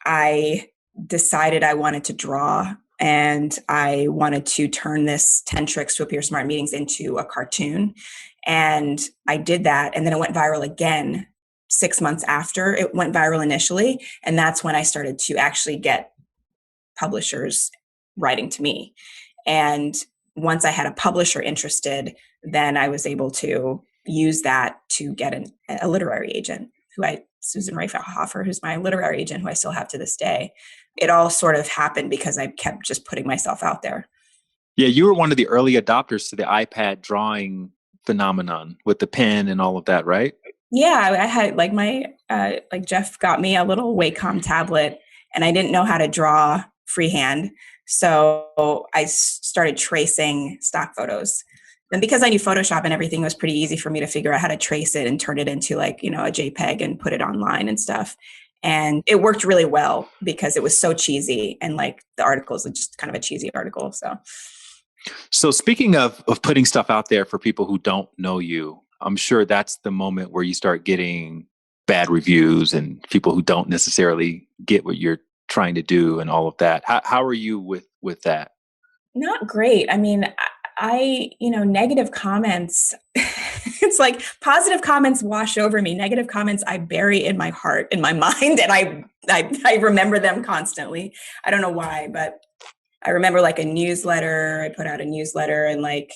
A: I decided I wanted to draw, and I wanted to turn this 10 Tricks to Appear Smart Meetings into a cartoon. And I did that. And then it went viral again 6 months after it went viral initially. And that's when I started to actually get publishers writing to me. And once I had a publisher interested, then I was able to use that to get a literary agent Susan Rayhofer, who's my literary agent, who I still have to this day. It all sort of happened because I kept just putting myself out there.
C: Yeah, you were one of the early adopters to the iPad drawing phenomenon with the pen and all of that, right?
A: Yeah, I had like Jeff got me a little Wacom tablet, and I didn't know how to draw freehand. So I started tracing stock photos. And because I knew Photoshop and everything, it was pretty easy for me to figure out how to trace it and turn it into like, a JPEG and put it online and stuff. And it worked really well because it was so cheesy, and like the articles are just kind of a cheesy article.
C: So speaking of putting stuff out there for people who don't know you, I'm sure that's the moment where you start getting bad reviews and people who don't necessarily get what you're trying to do and all of that. How are you with that?
A: Not great. I mean, negative comments, it's like positive comments wash over me. Negative comments I bury in my heart, in my mind, and I remember them constantly. I don't know why, but I remember like a newsletter. I put out a newsletter and like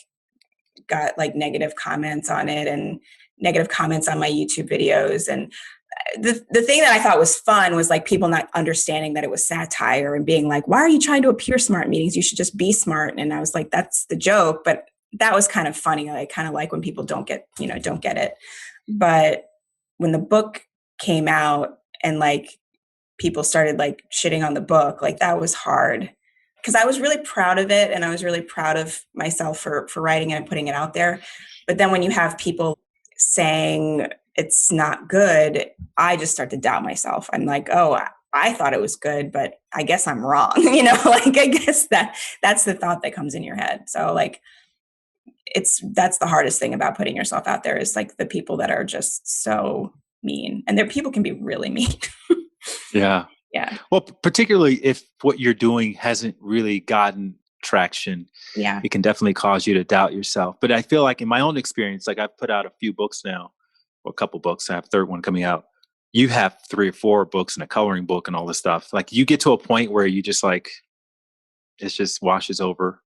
A: got like negative comments on it and negative comments on my YouTube videos. And the thing that I thought was fun was like people not understanding that it was satire and being like, why are you trying to appear smart meetings? You should just be smart. And I was like, that's the joke. But that was kind of funny. I kind of like when people don't get it. But when the book came out and like people started like shitting on the book, like that was hard because I was really proud of it. And I was really proud of myself for writing it and putting it out there. But then when you have people saying it's not good, I just start to doubt myself. I'm like, oh, I thought it was good, but I guess I'm wrong. Like I guess that's the thought that comes in your head. So like, that's the hardest thing about putting yourself out there is like the people that are just so mean, and people can be really mean.
C: Yeah.
A: Yeah.
C: Well, particularly if what you're doing hasn't really gotten traction,
A: yeah,
C: it can definitely cause you to doubt yourself. But I feel like in my own experience, like I've put out a few books now, or a couple books. I have a third one coming out. You have 3 or 4 books and a coloring book and all this stuff. Like you get to a point where you just like, it just washes over.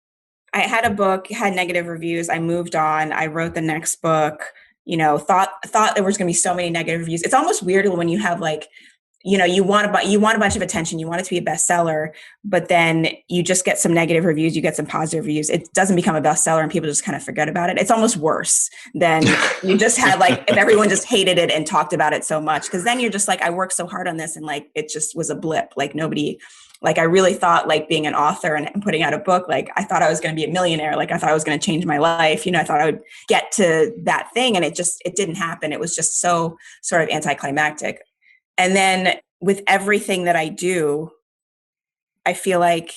A: I had a book, had negative reviews. I moved on. I wrote the next book, thought there was going to be so many negative reviews. It's almost weird when you have like, you want a bunch of attention, you want it to be a bestseller, but then you just get some negative reviews, you get some positive reviews. It doesn't become a bestseller and people just kind of forget about it. It's almost worse than you just had like, if everyone just hated it and talked about it so much, because then you're just like, I worked so hard on this and like, it just was a blip. Like nobody, like I really thought like being an author and putting out a book, like I thought I was going to be a millionaire. Like I thought I was going to change my life. I thought I would get to that thing, and it didn't happen. It was just so sort of anticlimactic. And then with everything that I do, I feel like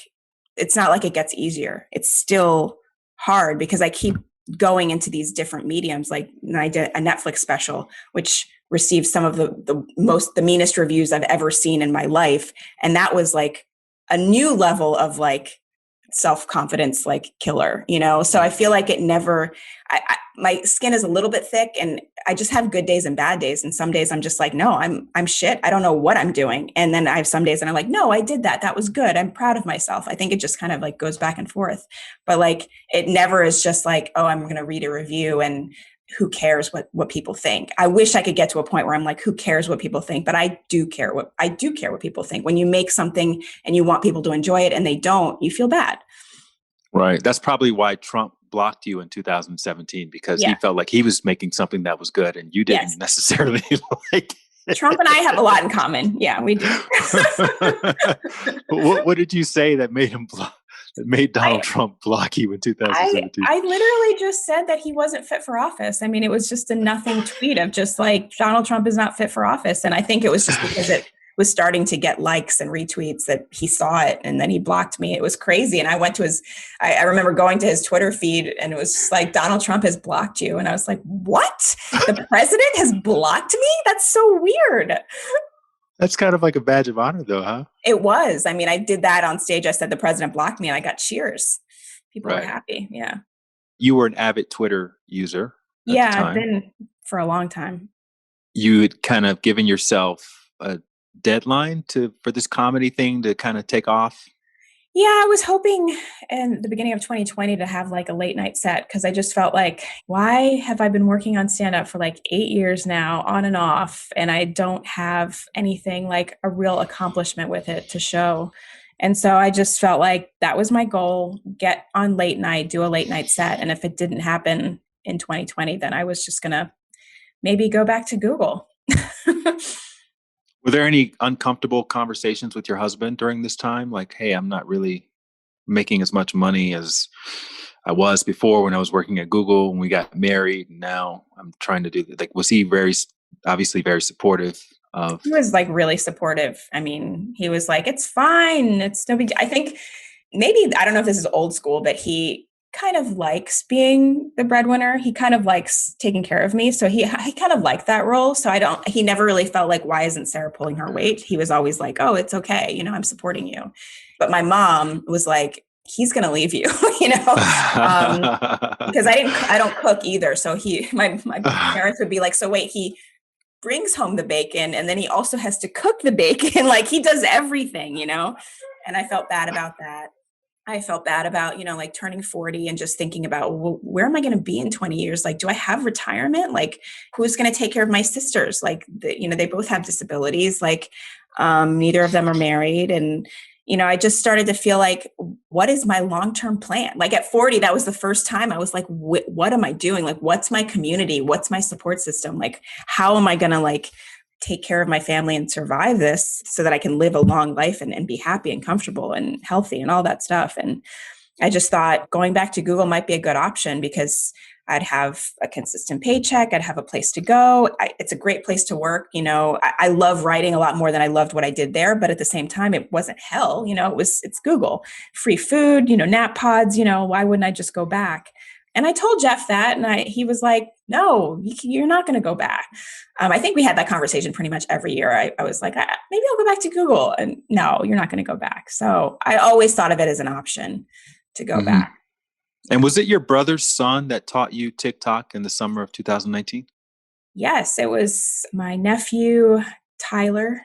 A: it's not like it gets easier. It's still hard because I keep going into these different mediums. Like I did a Netflix special, which received some of the meanest reviews I've ever seen in my life. And that was like a new level of like self-confidence, like killer, So I feel like it never, my skin is a little bit thick and I just have good days and bad days. And some days I'm just like, no, I'm shit. I don't know what I'm doing. And then I have some days and I'm like, no, I did that. That was good. I'm proud of myself. I think it just kind of like goes back and forth, but like, it never is just like, oh, I'm going to read a review and who cares what people think. I wish I could get to a point where I'm like, who cares what people think? But I do care what people think. When you make something and you want people to enjoy it and they don't, you feel bad.
C: Right. That's probably why Trump blocked you in 2017, because he felt like he was making something that was good and you didn't necessarily like it.
A: Trump and I have a lot in common. Yeah, we do.
C: What did you say that made him made Donald
A: I,
C: Trump block you in
A: I
C: 2017?
A: I literally just said that he wasn't fit for office. I mean, it was just a nothing tweet of just like Donald Trump is not fit for office. And I think it was just because it was starting to get likes and retweets that he saw it and then he blocked me. It was crazy. And I went to I remember going to his Twitter feed and it was just like, Donald Trump has blocked you. And I was like, what? The president has blocked me? That's so weird.
C: That's kind of like a badge of honor, though, huh?
A: It was. I mean, I did that on stage. I said the president blocked me and I got cheers. People were
C: Right.
A: happy. Yeah.
C: You were an avid Twitter user at the
A: Yeah, I've
C: time.
A: been for a long time.
C: You had kind of given yourself a deadline for this comedy thing to kind of take off.
A: Yeah, I was hoping in the beginning of 2020 to have like a late night set because I just felt like, why have I been working on stand up for like 8 years now, on and off, and I don't have anything like a real accomplishment with it to show. And so I just felt like that was my goal, get on late night, do a late night set. And if it didn't happen in 2020, then I was just going to maybe go back to Google.
C: Were there any uncomfortable conversations with your husband during this time? Like, hey, I'm not really making as much money as I was before when I was working at Google when we got married. And now I'm trying to do like, was he obviously very supportive of?
A: He was like really supportive. I mean, he was like, it's fine. It's no big deal. I think maybe, I don't know if this is old school, but he kind of likes being the breadwinner. He kind of likes taking care of me. So he kind of liked that role. So he never really felt like, why isn't Sarah pulling her weight? He was always like, oh, it's okay. You know, I'm supporting you. But my mom was like, he's going to leave you, you know, because I don't cook either. So my parents would be like, so wait, he brings home the bacon and then he also has to cook the bacon. Like he does everything, you know? And I felt bad about that. I felt bad about, you know, like turning 40 and just thinking about, well, where am I going to be in 20 years? Like, do I have retirement? Like, who's going to take care of my sisters? Like, you know, they both have disabilities. Like, neither of them are married. And, you know, I just started to feel like, what is my long-term plan? Like at 40, that was the first time I was like, what am I doing? Like, what's my community? What's my support system? Like, how am I going to like take care of my family and survive this so that I can live a long life and be happy and comfortable and healthy and all that stuff. And I just thought going back to Google might be a good option because I'd have a consistent paycheck. I'd have a place to go. It's a great place to work. You know, I love writing a lot more than I loved what I did there. But at the same time, it wasn't hell. You know, it's Google, free food, you know, nap pods, you know, why wouldn't I just go back? And I told Jeff that, and he was like, no, you're not going to go back. I think we had that conversation pretty much every year. I was like, maybe I'll go back to Google. And no, you're not going to go back. So I always thought of it as an option to go back.
C: And was it your brother's son that taught you TikTok in the summer of 2019?
A: Yes, it was my nephew, Tyler,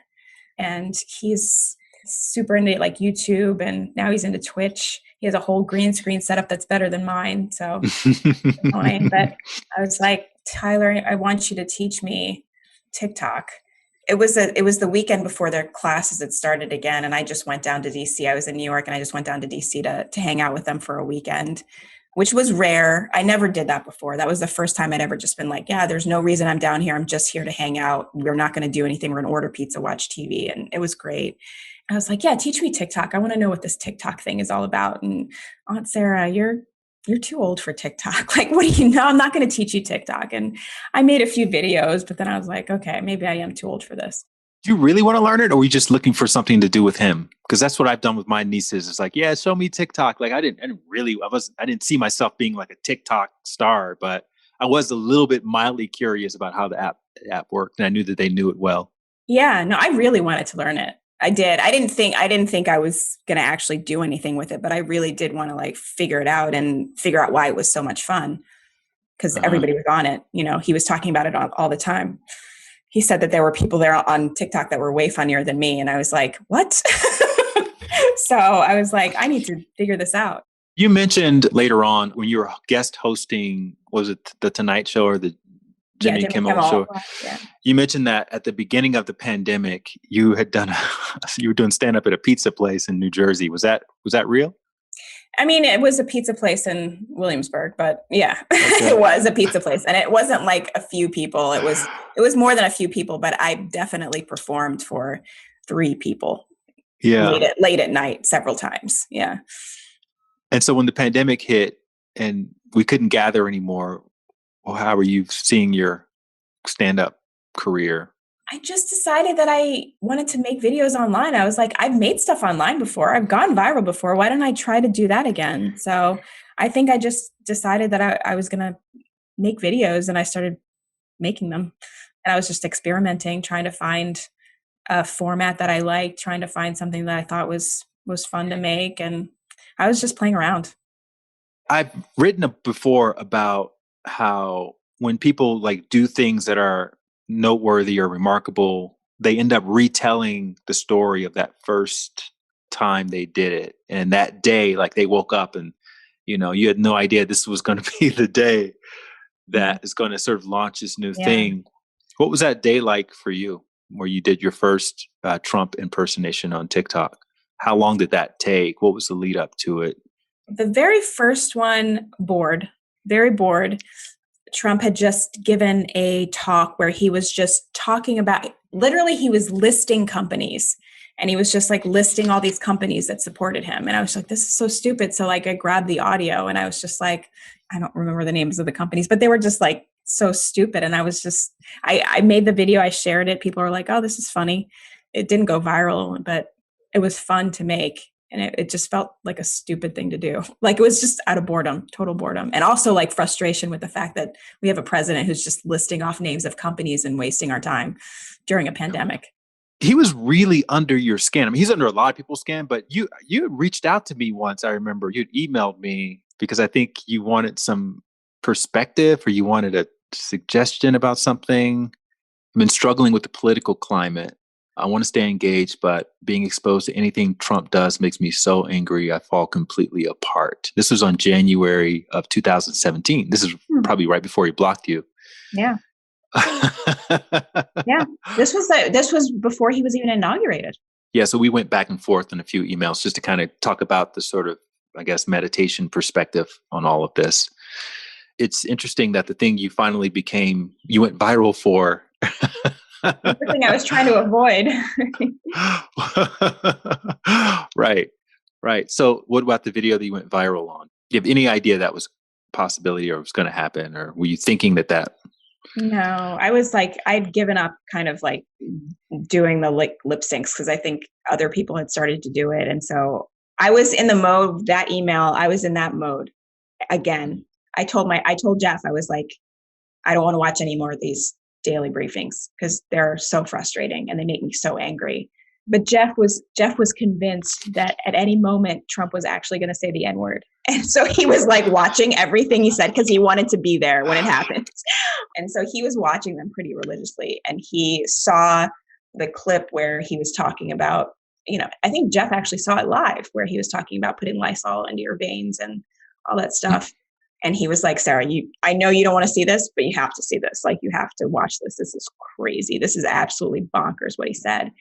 A: and he's super into like YouTube, and now he's into Twitch. He has a whole green screen setup that's better than mine. So but I was like, Tyler, I want you to teach me TikTok. It was the weekend before their classes had started again. And I just went down to DC. I was in New York and I just went down to DC to hang out with them for a weekend, which was rare. I never did that before. That was the first time I'd ever just been like, yeah, there's no reason I'm down here. I'm just here to hang out. We're not going to do anything. We're going to order pizza, watch TV. And it was great. I was like, yeah, teach me TikTok. I want to know what this TikTok thing is all about. And Aunt Sarah, you're too old for TikTok. Like, what do you know? I'm not going to teach you TikTok. And I made a few videos, but then I was like, okay, maybe I am too old for this.
C: Do you really want to learn it, or are you just looking for something to do with him? Because that's what I've done with my nieces. It's like, yeah, show me TikTok. Like I didn't see myself being like a TikTok star, but I was a little bit mildly curious about how the app worked, and I knew that they knew it well.
A: Yeah, no, I really wanted to learn it. I did. I didn't think I was going to actually do anything with it, but I really did want to like figure it out and figure out why it was so much fun because everybody was on it. You know, he was talking about it all the time. He said that there were people there on TikTok that were way funnier than me. And I was like, what? So I was like, I need to figure this out.
C: You mentioned later on when you were guest hosting, was it the Tonight Show or the Jimmy Kimmel show?
A: Yeah.
C: You mentioned that at the beginning of the pandemic, you were doing stand up at a pizza place in New Jersey. Was that real?
A: I mean, it was a pizza place in Williamsburg, but yeah, okay. It was a pizza place, and it wasn't like a few people. It was more than a few people, but I definitely performed for 3 people.
C: Yeah,
A: late at night several times. Yeah.
C: And so when the pandemic hit and we couldn't gather anymore, well, how are you seeing your stand-up career?
A: I just decided that I wanted to make videos online. I was like, I've made stuff online before. I've gone viral before. Why don't I try to do that again? So I think I just decided that I was going to make videos, and I started making them. And I was just experimenting, trying to find a format that I liked, trying to find something that I thought was fun to make. And I was just playing around.
C: I've written before about how when people like do things that are noteworthy or remarkable, they end up retelling the story of that first time they did it. And that day, like they woke up and, you had no idea this was going to be the day that is going to sort of launch this new thing. What was that day like for you where you did your first Trump impersonation on TikTok? How long did that take? What was the lead up to it?
A: The very first one, very bored. Trump had just given a talk where he was just talking about, literally he was listing companies, and he was just like listing all these companies that supported him. And I was like, this is so stupid. So like I grabbed the audio and I was just like, I don't remember the names of the companies, but they were just like so stupid. And I was just, I made the video, I shared it. People were like, oh, this is funny. It didn't go viral, but it was fun to make. And it just felt like a stupid thing to do. Like it was just out of boredom, total boredom. And also like frustration with the fact that we have a president who's just listing off names of companies and wasting our time during a pandemic.
C: He was really under your skin. I mean, he's under a lot of people's skin, but you reached out to me once. I remember you'd emailed me because I think you wanted some perspective or you wanted a suggestion about something. I've been struggling with the political climate. I want to stay engaged, but being exposed to anything Trump does makes me so angry. I fall completely apart. This was on January of 2017. This is probably right before he blocked you.
A: Yeah. Yeah. This was before he was even inaugurated.
C: Yeah. So we went back and forth on a few emails just to kind of talk about the sort of, I guess, meditation perspective on all of this. It's interesting that the thing you finally you went viral for.
A: The thing I was trying to avoid.
C: Right. So what about the video that you went viral on? Do you have any idea that was a possibility or was going to happen? Or were you thinking that?
A: No, I was like, I'd given up kind of like doing the lip syncs because I think other people had started to do it. And so I was in the mode, that email, I was in that mode again. I told Jeff, I was like, I don't want to watch any more of these daily briefings because they're so frustrating and they make me so angry. But Jeff was convinced that at any moment Trump was actually going to say the N-word. And so he was like watching everything he said because he wanted to be there when it happened. And so he was watching them pretty religiously. And he saw the clip where he was talking about, I think Jeff actually saw it live where he was talking about putting Lysol into your veins and all that stuff. And he was like, Sarah, I know you don't want to see this, but you have to see this. Like, you have to watch this. This is crazy. This is absolutely bonkers what he said.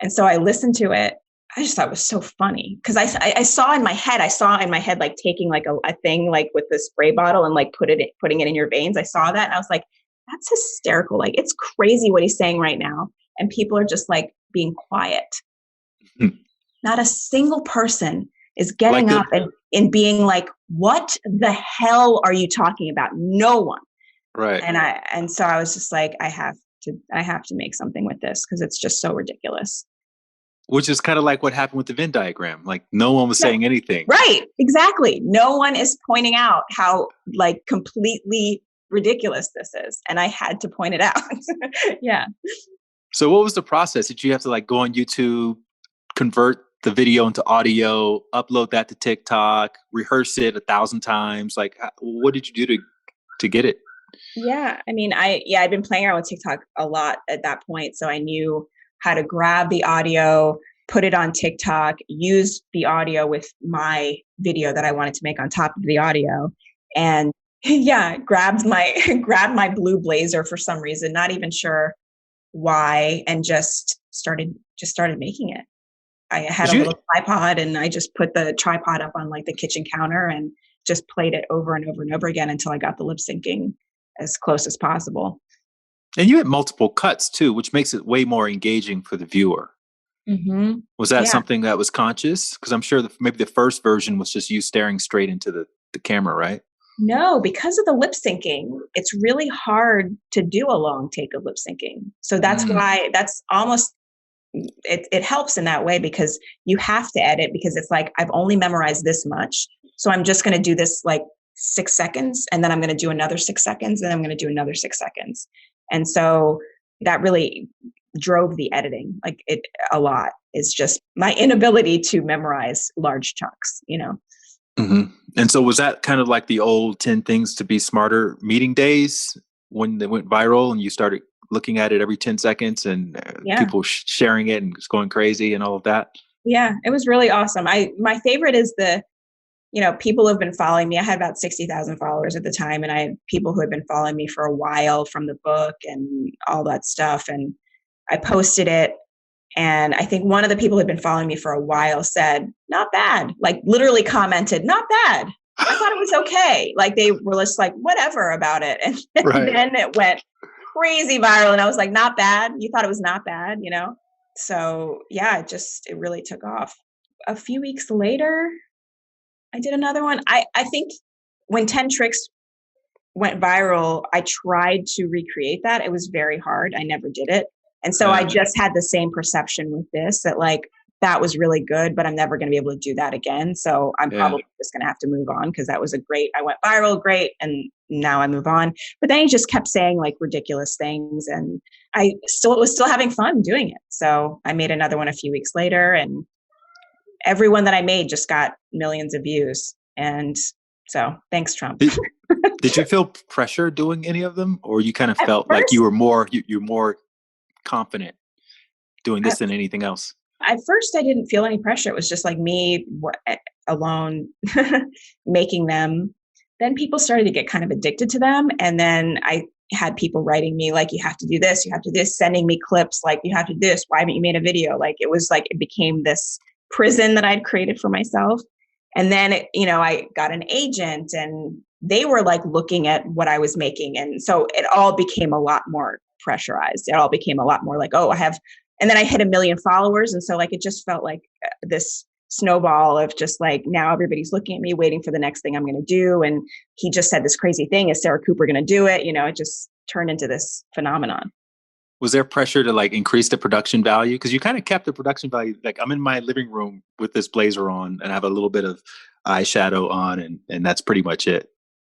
A: And so I listened to it. I just thought it was so funny because I saw in my head like taking like a thing like with the spray bottle and like putting it in your veins. I saw that and I was like, that's hysterical. Like, it's crazy what he's saying right now. And people are just like being quiet. Not a single person is getting up and being like, what the hell are you talking about? No one.
C: Right.
A: And so I was just like, I have to make something with this because it's just so ridiculous.
C: Which is kind of like what happened with the Venn diagram. Like, no one was saying anything.
A: Right. Exactly. No one is pointing out how like completely ridiculous this is. And I had to point it out. Yeah.
C: So what was the process? Did you have to like go on YouTube, convert the video into audio, upload that to TikTok, rehearse it 1,000 times? Like, what did you do to get it?
A: Yeah. I mean, I'd been playing around with TikTok a lot at that point. So I knew how to grab the audio, put it on TikTok, use the audio with my video that I wanted to make on top of the audio. And yeah, grabbed my blue blazer for some reason, not even sure why, and just started making it. I had a little tripod and I just put the tripod up on like the kitchen counter and just played it over and over and over again until I got the lip syncing as close as possible.
C: And you had multiple cuts too, which makes it way more engaging for the viewer.
A: Mm-hmm.
C: Was that
A: Yeah.
C: something that was conscious? Because I'm sure maybe the first version was just you staring straight into the camera, right?
A: No, because of the lip syncing, it's really hard to do a long take of lip syncing. So that's
C: Mm,
A: why that's almost it helps in that way because you have to edit because it's like I've only memorized this much. So I'm just going to do this like 6 seconds and then I'm going to do another 6 seconds and I'm going to do another 6 seconds. And so that really drove the editing like it a lot. It's just my inability to memorize large chunks, you know.
C: hmm. And so was that kind of like the old 10 things to be smarter meeting days when they went viral and you started looking at it every 10 seconds and
A: Yeah.
C: people sharing it and just going crazy and all of that?
A: Yeah, it was really awesome. My favorite is the people who have been following me. I had about 60,000 followers at the time, and I had people who had been following me for a while from the book and all that stuff. And I posted it, and I think one of the people who had been following me for a while said, "Not bad." Like literally commented, "Not bad." I thought it was okay. Like they were just like whatever about it, and
C: Right.
A: then it went crazy viral, and I was like, "Not bad." You thought it was not bad, you know? So yeah, it really took off. A few weeks later, I did another one. I think when 10 Tricks went viral, I tried to recreate that. It was very hard. I never did it. And so I
C: Uh,
A: just had the same perception with this that like that was really good, but I'm never going to be able to do that again. So I'm
C: yeah.
A: probably just going to have to move on because that was I went viral, great. And now I move on. But then he just kept saying like ridiculous things. And I still was still having fun doing it. So I made another one a few weeks later and everyone that I made just got millions of views. And so thanks, Trump.
C: Did you feel pressure doing any of them, or you kind of
A: At
C: felt like you
A: first,
C: were you're more confident doing this
A: at,
C: than anything else?
A: at first, I didn't feel any pressure. It was just like me alone making them. Then people started to get kind of addicted to them. And then I had people writing me like, you have to do this, you have to do this, sending me clips like, you have to do this. Why haven't you made a video? Like it was like, it became this prison that I'd created for myself. And then, I got an agent and they were like looking at what I was making. And so it all became a lot more pressurized. It all became a lot more like, oh, and then I hit 1 million followers. And so like, it just felt like this snowball of just like, now everybody's looking at me, waiting for the next thing I'm going to do. And he just said this crazy thing. Is Sarah Cooper going to do it? It just turned into this phenomenon.
C: Was there pressure to like increase the production value? Because you kind of kept the production value. Like I'm in my living room with this blazer on and I have a little bit of eyeshadow on and that's pretty much it.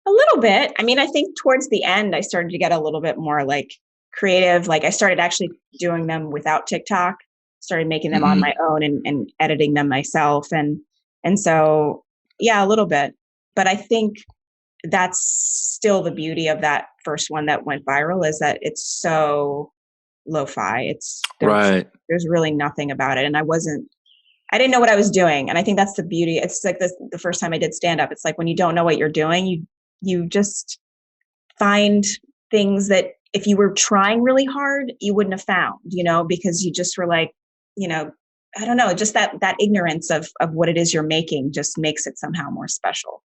A: A little bit. I mean, I think towards the end, I started to get a little bit more like creative. Like I started actually doing them without TikTok, started making them on
C: Mm-hmm.
A: my own and editing them myself. And so, yeah, a little bit. But I think that's still the beauty of that first one that went viral is that it's so lo-fi.
C: Right.
A: There's really nothing about it. And I didn't know what I was doing. And I think that's the beauty. It's like the first time I did stand up. It's like when you don't know what you're doing, you just find things that if you were trying really hard, you wouldn't have found, because you just were like, I don't know, just that ignorance of what it is you're making just makes it somehow more special.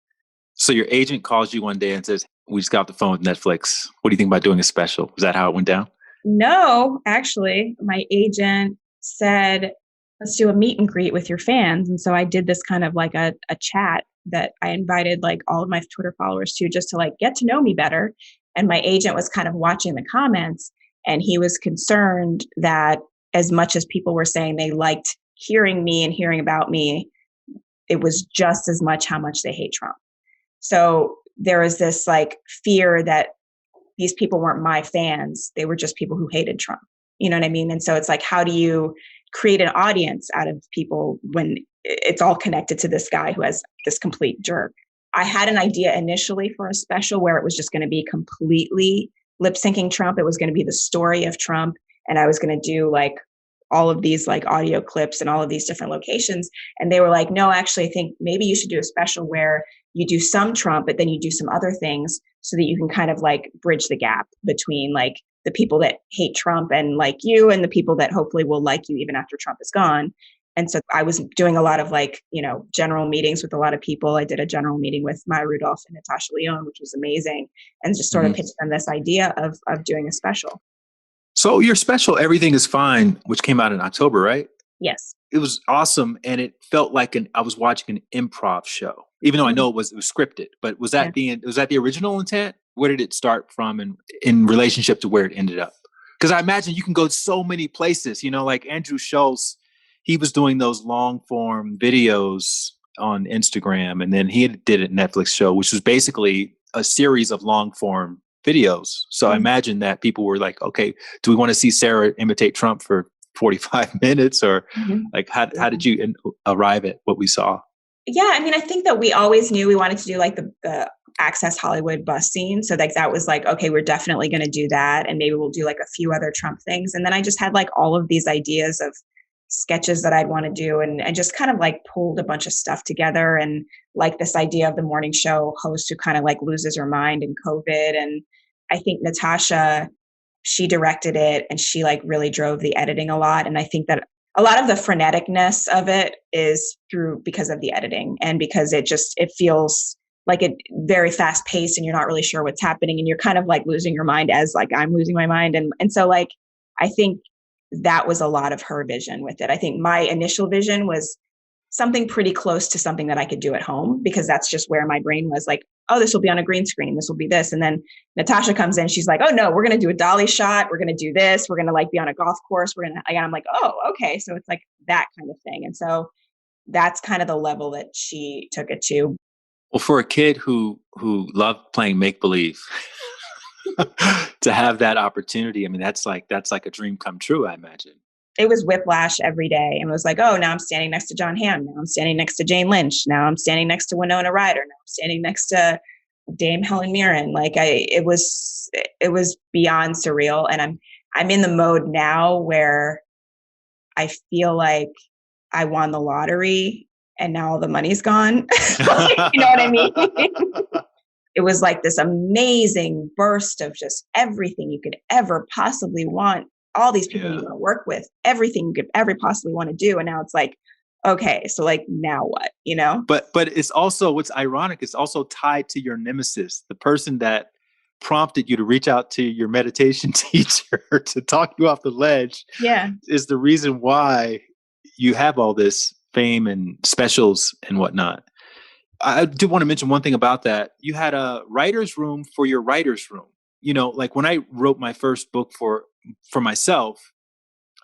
C: So your agent calls you one day and says, "We just got off the phone with Netflix. What do you think about doing a special?" Is that how it went down?
A: No, actually, my agent said, let's do a meet and greet with your fans. And so I did this kind of like a chat that I invited like all of my Twitter followers to just to like get to know me better. And my agent was kind of watching the comments and he was concerned that as much as people were saying they liked hearing me and hearing about me, it was just as much how much they hate Trump. So there was this like fear that these people weren't my fans. They were just people who hated Trump. You know what I mean? And so it's like, how do you create an audience out of people when it's all connected to this guy who has this complete jerk? I had an idea initially for a special where it was just going to be completely lip syncing Trump. It was going to be the story of Trump. And I was going to do like all of these like audio clips and all of these different locations. And they were like, no, actually, I think maybe you should do a special where you do some Trump, but then you do some other things so that you can kind of like bridge the gap between like the people that hate Trump and like you and the people that hopefully will like you even after Trump is gone. And so I was doing a lot of like, general meetings with a lot of people. I did a general meeting with Maya Rudolph and Natasha Lyonne, which was amazing. And just sort of pitched them this idea of doing a special.
C: So your special, Everything is Fine, which came out in October, right?
A: Yes.
C: It was awesome, and it felt like I was watching an improv show, even though I know it was scripted. But was
A: Yeah.
C: that the original intent? Where did it start from, and in relationship to where it ended up? Because I imagine you can go so many places. Like Andrew Schultz, he was doing those long form videos on Instagram, and then he did a Netflix show, which was basically a series of long form videos. So I imagine that people were like, okay, do we want to see Sarah imitate Trump for 45 minutes, or like how did you arrive at what we saw?
A: Yeah, I mean, I think that we always knew we wanted to do like the Access Hollywood bus scene. So like that was like, okay, we're definitely going to do that, and maybe we'll do like a few other Trump things. And then I just had like all of these ideas of sketches that I'd want to do, and I just kind of like pulled a bunch of stuff together, and like this idea of the morning show host who kind of like loses her mind in COVID. And I think Natasha, she directed it, and she like really drove the editing a lot. And I think that a lot of the freneticness of it is because of the editing, and because it feels like it very fast paced, and you're not really sure what's happening, and you're kind of like losing your mind as like I'm losing my mind. And so like, I think that was a lot of her vision with it. I think my initial vision was something pretty close to something that I could do at home, because that's just where my brain was like, oh, this will be on a green screen. This will be this. And then Natasha comes in, she's like, oh no, we're going to do a dolly shot. We're going to do this. We're going to like be on a golf course. I'm like, oh, okay. So it's like that kind of thing. And so that's kind of the level that she took it to.
C: Well, for a kid who loved playing make believe, to have that opportunity, I mean, that's like a dream come true, I imagine.
A: It was whiplash every day, and it was like, oh, now I'm standing next to John Hamm. Now I'm standing next to Jane Lynch. Now I'm standing next to Winona Ryder. Now I'm standing next to Dame Helen Mirren. Like it was beyond surreal. And I'm in the mode now where I feel like I won the lottery and now all the money's gone. You know what I mean? It was like this amazing burst of just everything you could ever possibly want. All these people you want to work with, everything you could ever possibly want to do. And now it's like, okay, so like now what, But
C: it's also, what's ironic, it's also tied to your nemesis, the person that prompted you to reach out to your meditation teacher to talk you off the ledge.
A: Yeah.
C: Is the reason why you have all this fame and specials and whatnot. I do want to mention one thing about that. You had a writer's room for your writer's room. Like when I wrote my first book for myself,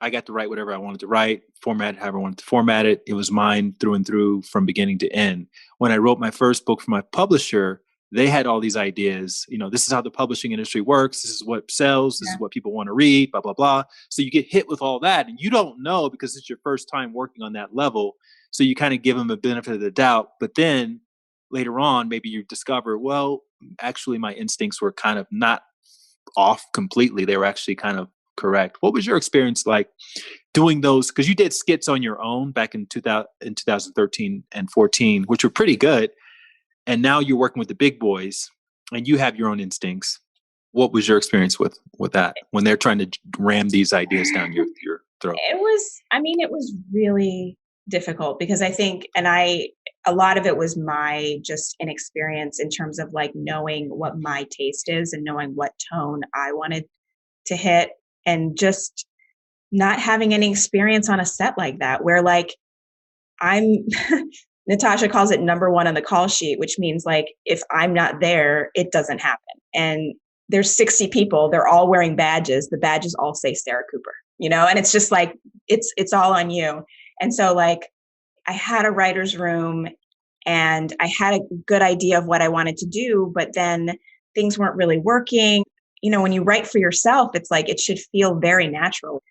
C: I got to write whatever I wanted to write, format it however I wanted to format it. It was mine through and through from beginning to end. When I wrote my first book for my publisher, they had all these ideas. This is how the publishing industry works. This is what sells. This is what people want to read, blah, blah, blah. So you get hit with all that, and you don't know because it's your first time working on that level. So you kind of give them a benefit of the doubt. But then later on, maybe you discover, well, actually my instincts were kind of not off completely. They were actually kind of correct. What was your experience like doing those? Because you did skits on your own back in 2013 and 14, which were pretty good. And now you're working with the big boys and you have your own instincts. What was your experience with that when they're trying to ram these ideas down your throat?
A: It was really difficult because I think, a lot of it was my just inexperience in terms of like knowing what my taste is and knowing what tone I wanted to hit, and just not having any experience on a set like that where like Natasha calls it number one on the call sheet, which means like if I'm not there, it doesn't happen. And there's 60 people, they're all wearing badges. The badges all say Sarah Cooper, and it's just like, it's all on you. And so like I had a writer's room and I had a good idea of what I wanted to do, but then things weren't really working. When you write for yourself, it's like, it should feel very natural.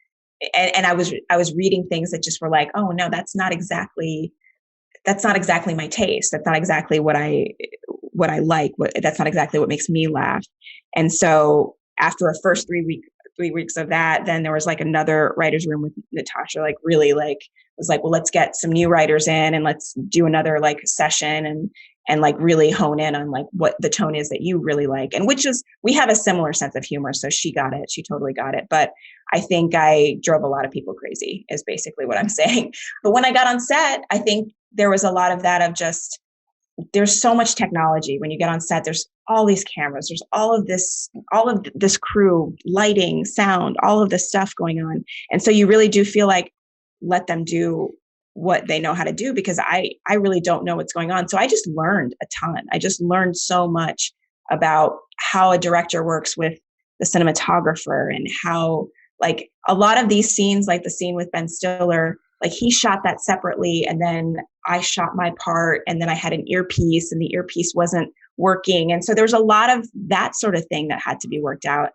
A: And I was reading things that just were like, oh no, that's not exactly my taste. That's not exactly what I like. That's not exactly what makes me laugh. And so after a first 3 weeks of that, then there was like another writer's room with Natasha, like really like, was like, well, let's get some new writers in and let's do another like session and like really hone in on like what the tone is that you really like. And we have a similar sense of humor. So she got it. She totally got it. But I think I drove a lot of people crazy is basically what I'm saying. But when I got on set, I think there was a lot of that of just, there's so much technology when you get on set. There's all these cameras. There's all of this crew, lighting, sound, all of this stuff going on. And so you really do feel like let them do what they know how to do, because I really don't know what's going on. So I just learned a ton. I just learned so much about how a director works with the cinematographer, and how, like, a lot of these scenes, like the scene with Ben Stiller, like he shot that separately, and then I shot my part, and then I had an earpiece and the earpiece wasn't working. And so there's a lot of that sort of thing that had to be worked out.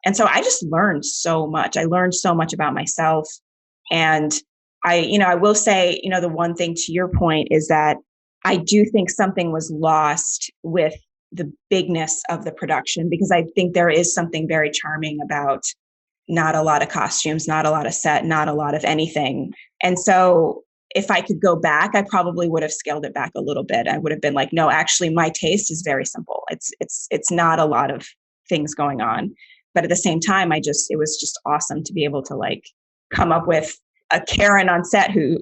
A: And so I just learned so much. I learned so much about myself. And I will say, the one thing to your point is that I do think something was lost with the bigness of the production, because I think there is something very charming about not a lot of costumes, not a lot of set, not a lot of anything. And so if I could go back, I probably would have scaled it back a little bit. I would have been like, no, actually my taste is very simple. It's not a lot of things going on. But at the same time, it was just awesome to be able to like come up with a Karen on set who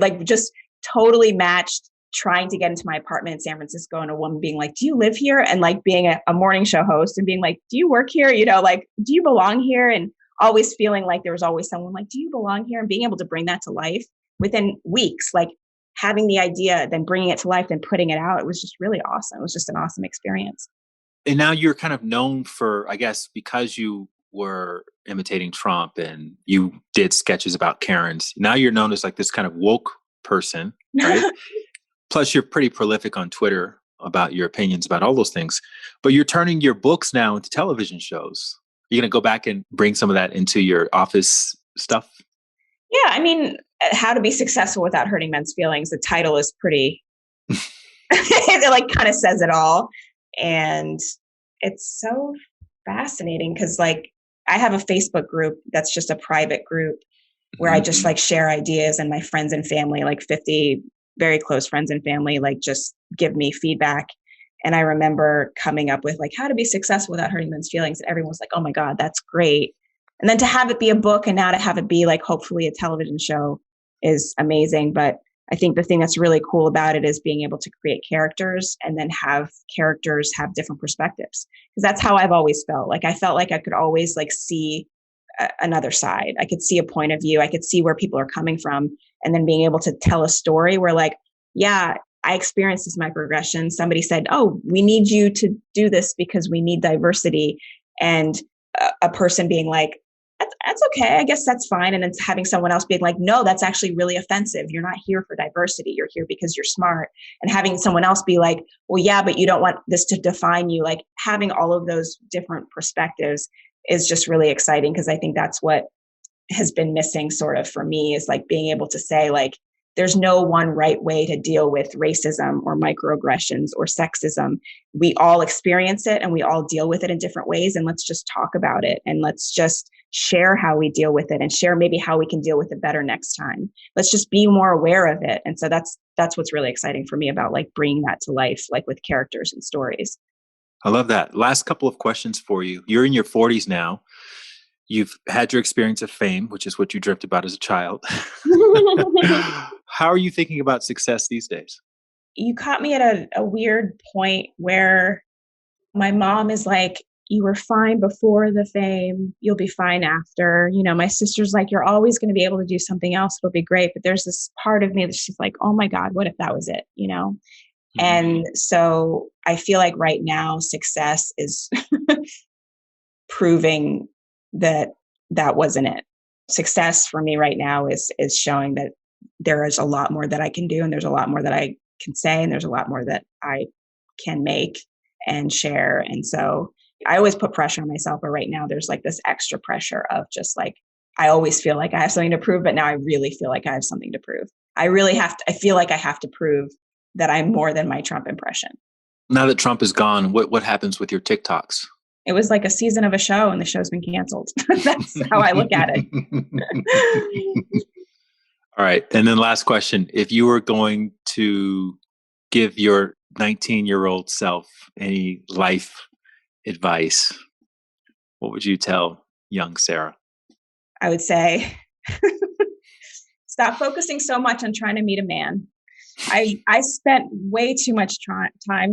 A: like just totally matched trying to get into my apartment in San Francisco, and a woman being like, do you live here? And like being a morning show host and being like, do you work here? Like, do you belong here? And always feeling like there was always someone like, do you belong here? And being able to bring that to life within weeks, like having the idea, then bringing it to life, then putting it out. It was just really awesome. It was just an awesome experience.
C: And now you're kind of known for, I guess, because you were imitating Trump and you did sketches about Karens. Now you're known as like this kind of woke person, right? Plus, you're pretty prolific on Twitter about your opinions about all those things. But you're turning your books now into television shows. You're going to go back and bring some of that into your office stuff?
A: Yeah, I mean, How to Be Successful Without Hurting Men's Feelings. The title is pretty, it like kind of says it all. And it's so fascinating because like I have a Facebook group that's just a private group where I just like share ideas, and my friends and family, like 50 very close friends and family, like just give me feedback. And I remember coming up with like How to Be Successful Without Hurting Men's Feelings. And everyone was like, oh my God, that's great. And then to have it be a book, and now to have it be like hopefully a television show, is amazing. But I think the thing that's really cool about it is being able to create characters and then have characters have different perspectives. Because that's how I've always felt. Like I felt like I could always like see another side. I could see a point of view. I could see where people are coming from. And then being able to tell a story where like, yeah, I experienced this microaggression. Somebody said, oh, we need you to do this because we need diversity. And a person being like, that's okay. I guess that's fine. And then having someone else being like, no, that's actually really offensive. You're not here for diversity. You're here because you're smart. And having someone else be like, well, yeah, but you don't want this to define you. Like having all of those different perspectives is just really exciting, because I think that's what has been missing sort of for me, is like being able to say like, there's no one right way to deal with racism or microaggressions or sexism. We all experience it and we all deal with it in different ways. And let's just talk about it, and let's just share how we deal with it, and share maybe how we can deal with it better next time. Let's just be more aware of it. And so that's what's really exciting for me about like bringing that to life, like with characters and stories.
C: I love that. Last couple of questions for you. You're in your 40s now. You've had your experience of fame, which is what you dreamt about as a child. How are you thinking about success these days?
A: You caught me at a weird point where my mom is like, you were fine before the fame, you'll be fine after. My sister's like, you're always going to be able to do something else. It'll be great. But there's this part of me that's just like, oh my God, what if that was it? And so I feel like right now success is proving that wasn't it. Success for me right now is showing that there is a lot more that I can do, and there's a lot more that I can say, and there's a lot more that I can make and share. And so I always put pressure on myself, but right now there's like this extra pressure of just like, I always feel like I have something to prove, but now I really feel like I have something to prove. I feel like I have to prove that I'm more than my Trump impression.
C: Now that Trump is gone, what happens with your TikToks?
A: It was like a season of a show, and the show's been canceled. That's how I look at it.
C: All right. And then last question. If you were going to give your 19-year-old self any life advice, what would you tell young Sarah?
A: I would say, stop focusing so much on trying to meet a man. I spent way too much time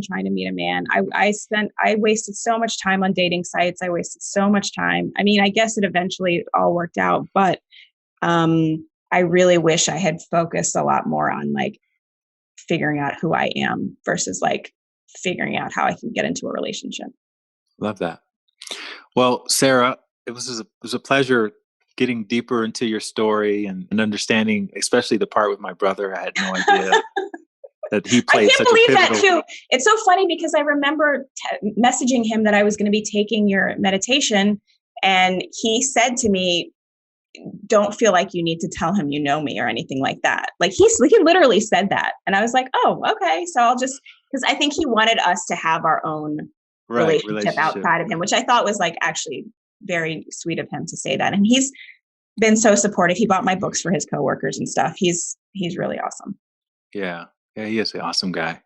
A: trying to meet a man. I wasted so much time on dating sites. I wasted so much time. I mean, I guess it eventually all worked out, but I really wish I had focused a lot more on like figuring out who I am versus like figuring out how I can get into a relationship.
C: Love that. Well, Sarah, it was a pleasure getting deeper into your story and understanding, especially the part with my brother. I had no idea that he played such a pivotal. I can't believe that too.
A: It's so funny because I remember messaging him that I was going to be taking your meditation, and he said to me, "Don't feel like you need to tell him you know me or anything like that." Like he literally said that, and I was like, "Oh, okay." So I'll just, because I think he wanted us to have our own relationship outside of him, which I thought was like actually very sweet of him to say that. And he's been so supportive. He bought my books for his coworkers and stuff. He's really awesome.
C: Yeah, he is an awesome guy.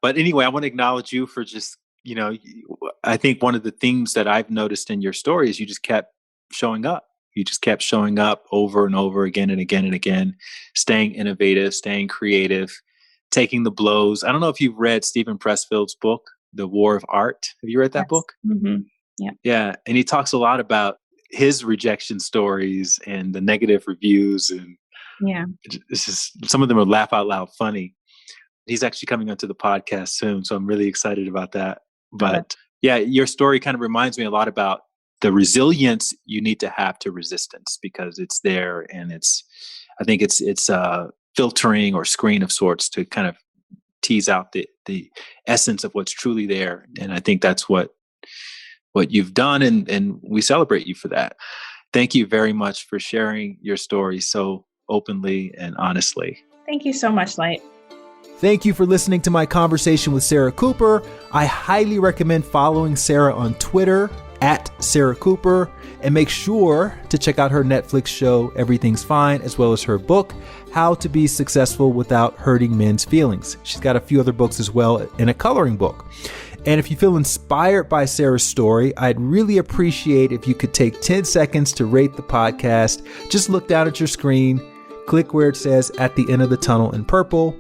C: But anyway, I want to acknowledge you for just, I think one of the things that I've noticed in your story is you just kept showing up. You just kept showing up over and over again and again and again, staying innovative, staying creative, taking the blows. I don't know if you've read Stephen Pressfield's book, The War of Art. Have you read that book?
A: Mm-hmm. Yeah.
C: Yeah. And he talks a lot about his rejection stories and the negative reviews. And it's just, some of them are laugh out loud funny. He's actually coming onto the podcast soon, so I'm really excited about that. But your story kind of reminds me a lot about the resilience you need to have to resistance, because it's there, and I think it's a filtering or screen of sorts to kind of tease out the essence of what's truly there. And I think that's what you've done, and we celebrate you for that. Thank you very much for sharing your story so openly and honestly.
A: Thank you so much, Light.
B: Thank you for listening to my conversation with Sarah Cooper. I highly recommend following Sarah on Twitter @SarahCooper, and make sure to check out her Netflix show, Everything's Fine, as well as her book, How to Be Successful Without Hurting Men's Feelings. She's got a few other books as well, and a coloring book. And if you feel inspired by Sarah's story, I'd really appreciate if you could take 10 seconds to rate the podcast. Just look down at your screen, click where it says "At the End of the Tunnel" in purple.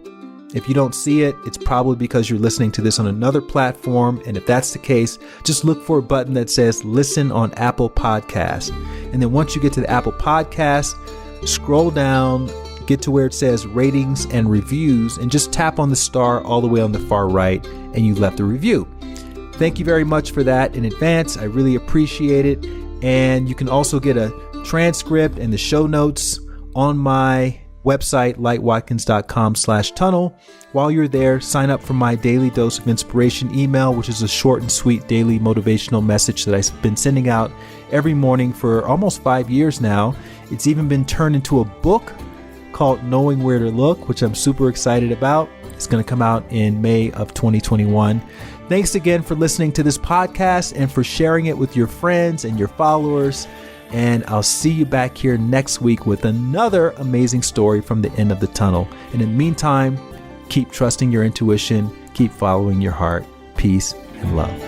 B: If you don't see it, it's probably because you're listening to this on another platform. And if that's the case, just look for a button that says "Listen" on Apple Podcasts. And then once you get to the Apple Podcast, scroll down, get to where it says "Ratings and Reviews," and just tap on the star all the way on the far right, and you've left a review. Thank you very much for that in advance. I really appreciate it. And you can also get a transcript and the show notes on my website, lightwatkins.com/tunnel. While you're there, sign up for my daily dose of inspiration email, which is a short and sweet daily motivational message that I've been sending out every morning for almost 5 years now. It's even been turned into a book called Knowing Where to Look, which I'm super excited about. It's going to come out in May of 2021. Thanks again for listening to this podcast and for sharing it with your friends and your followers. And I'll see you back here next week with another amazing story from the end of the tunnel. And in the meantime, keep trusting your intuition, keep following your heart. Peace and love.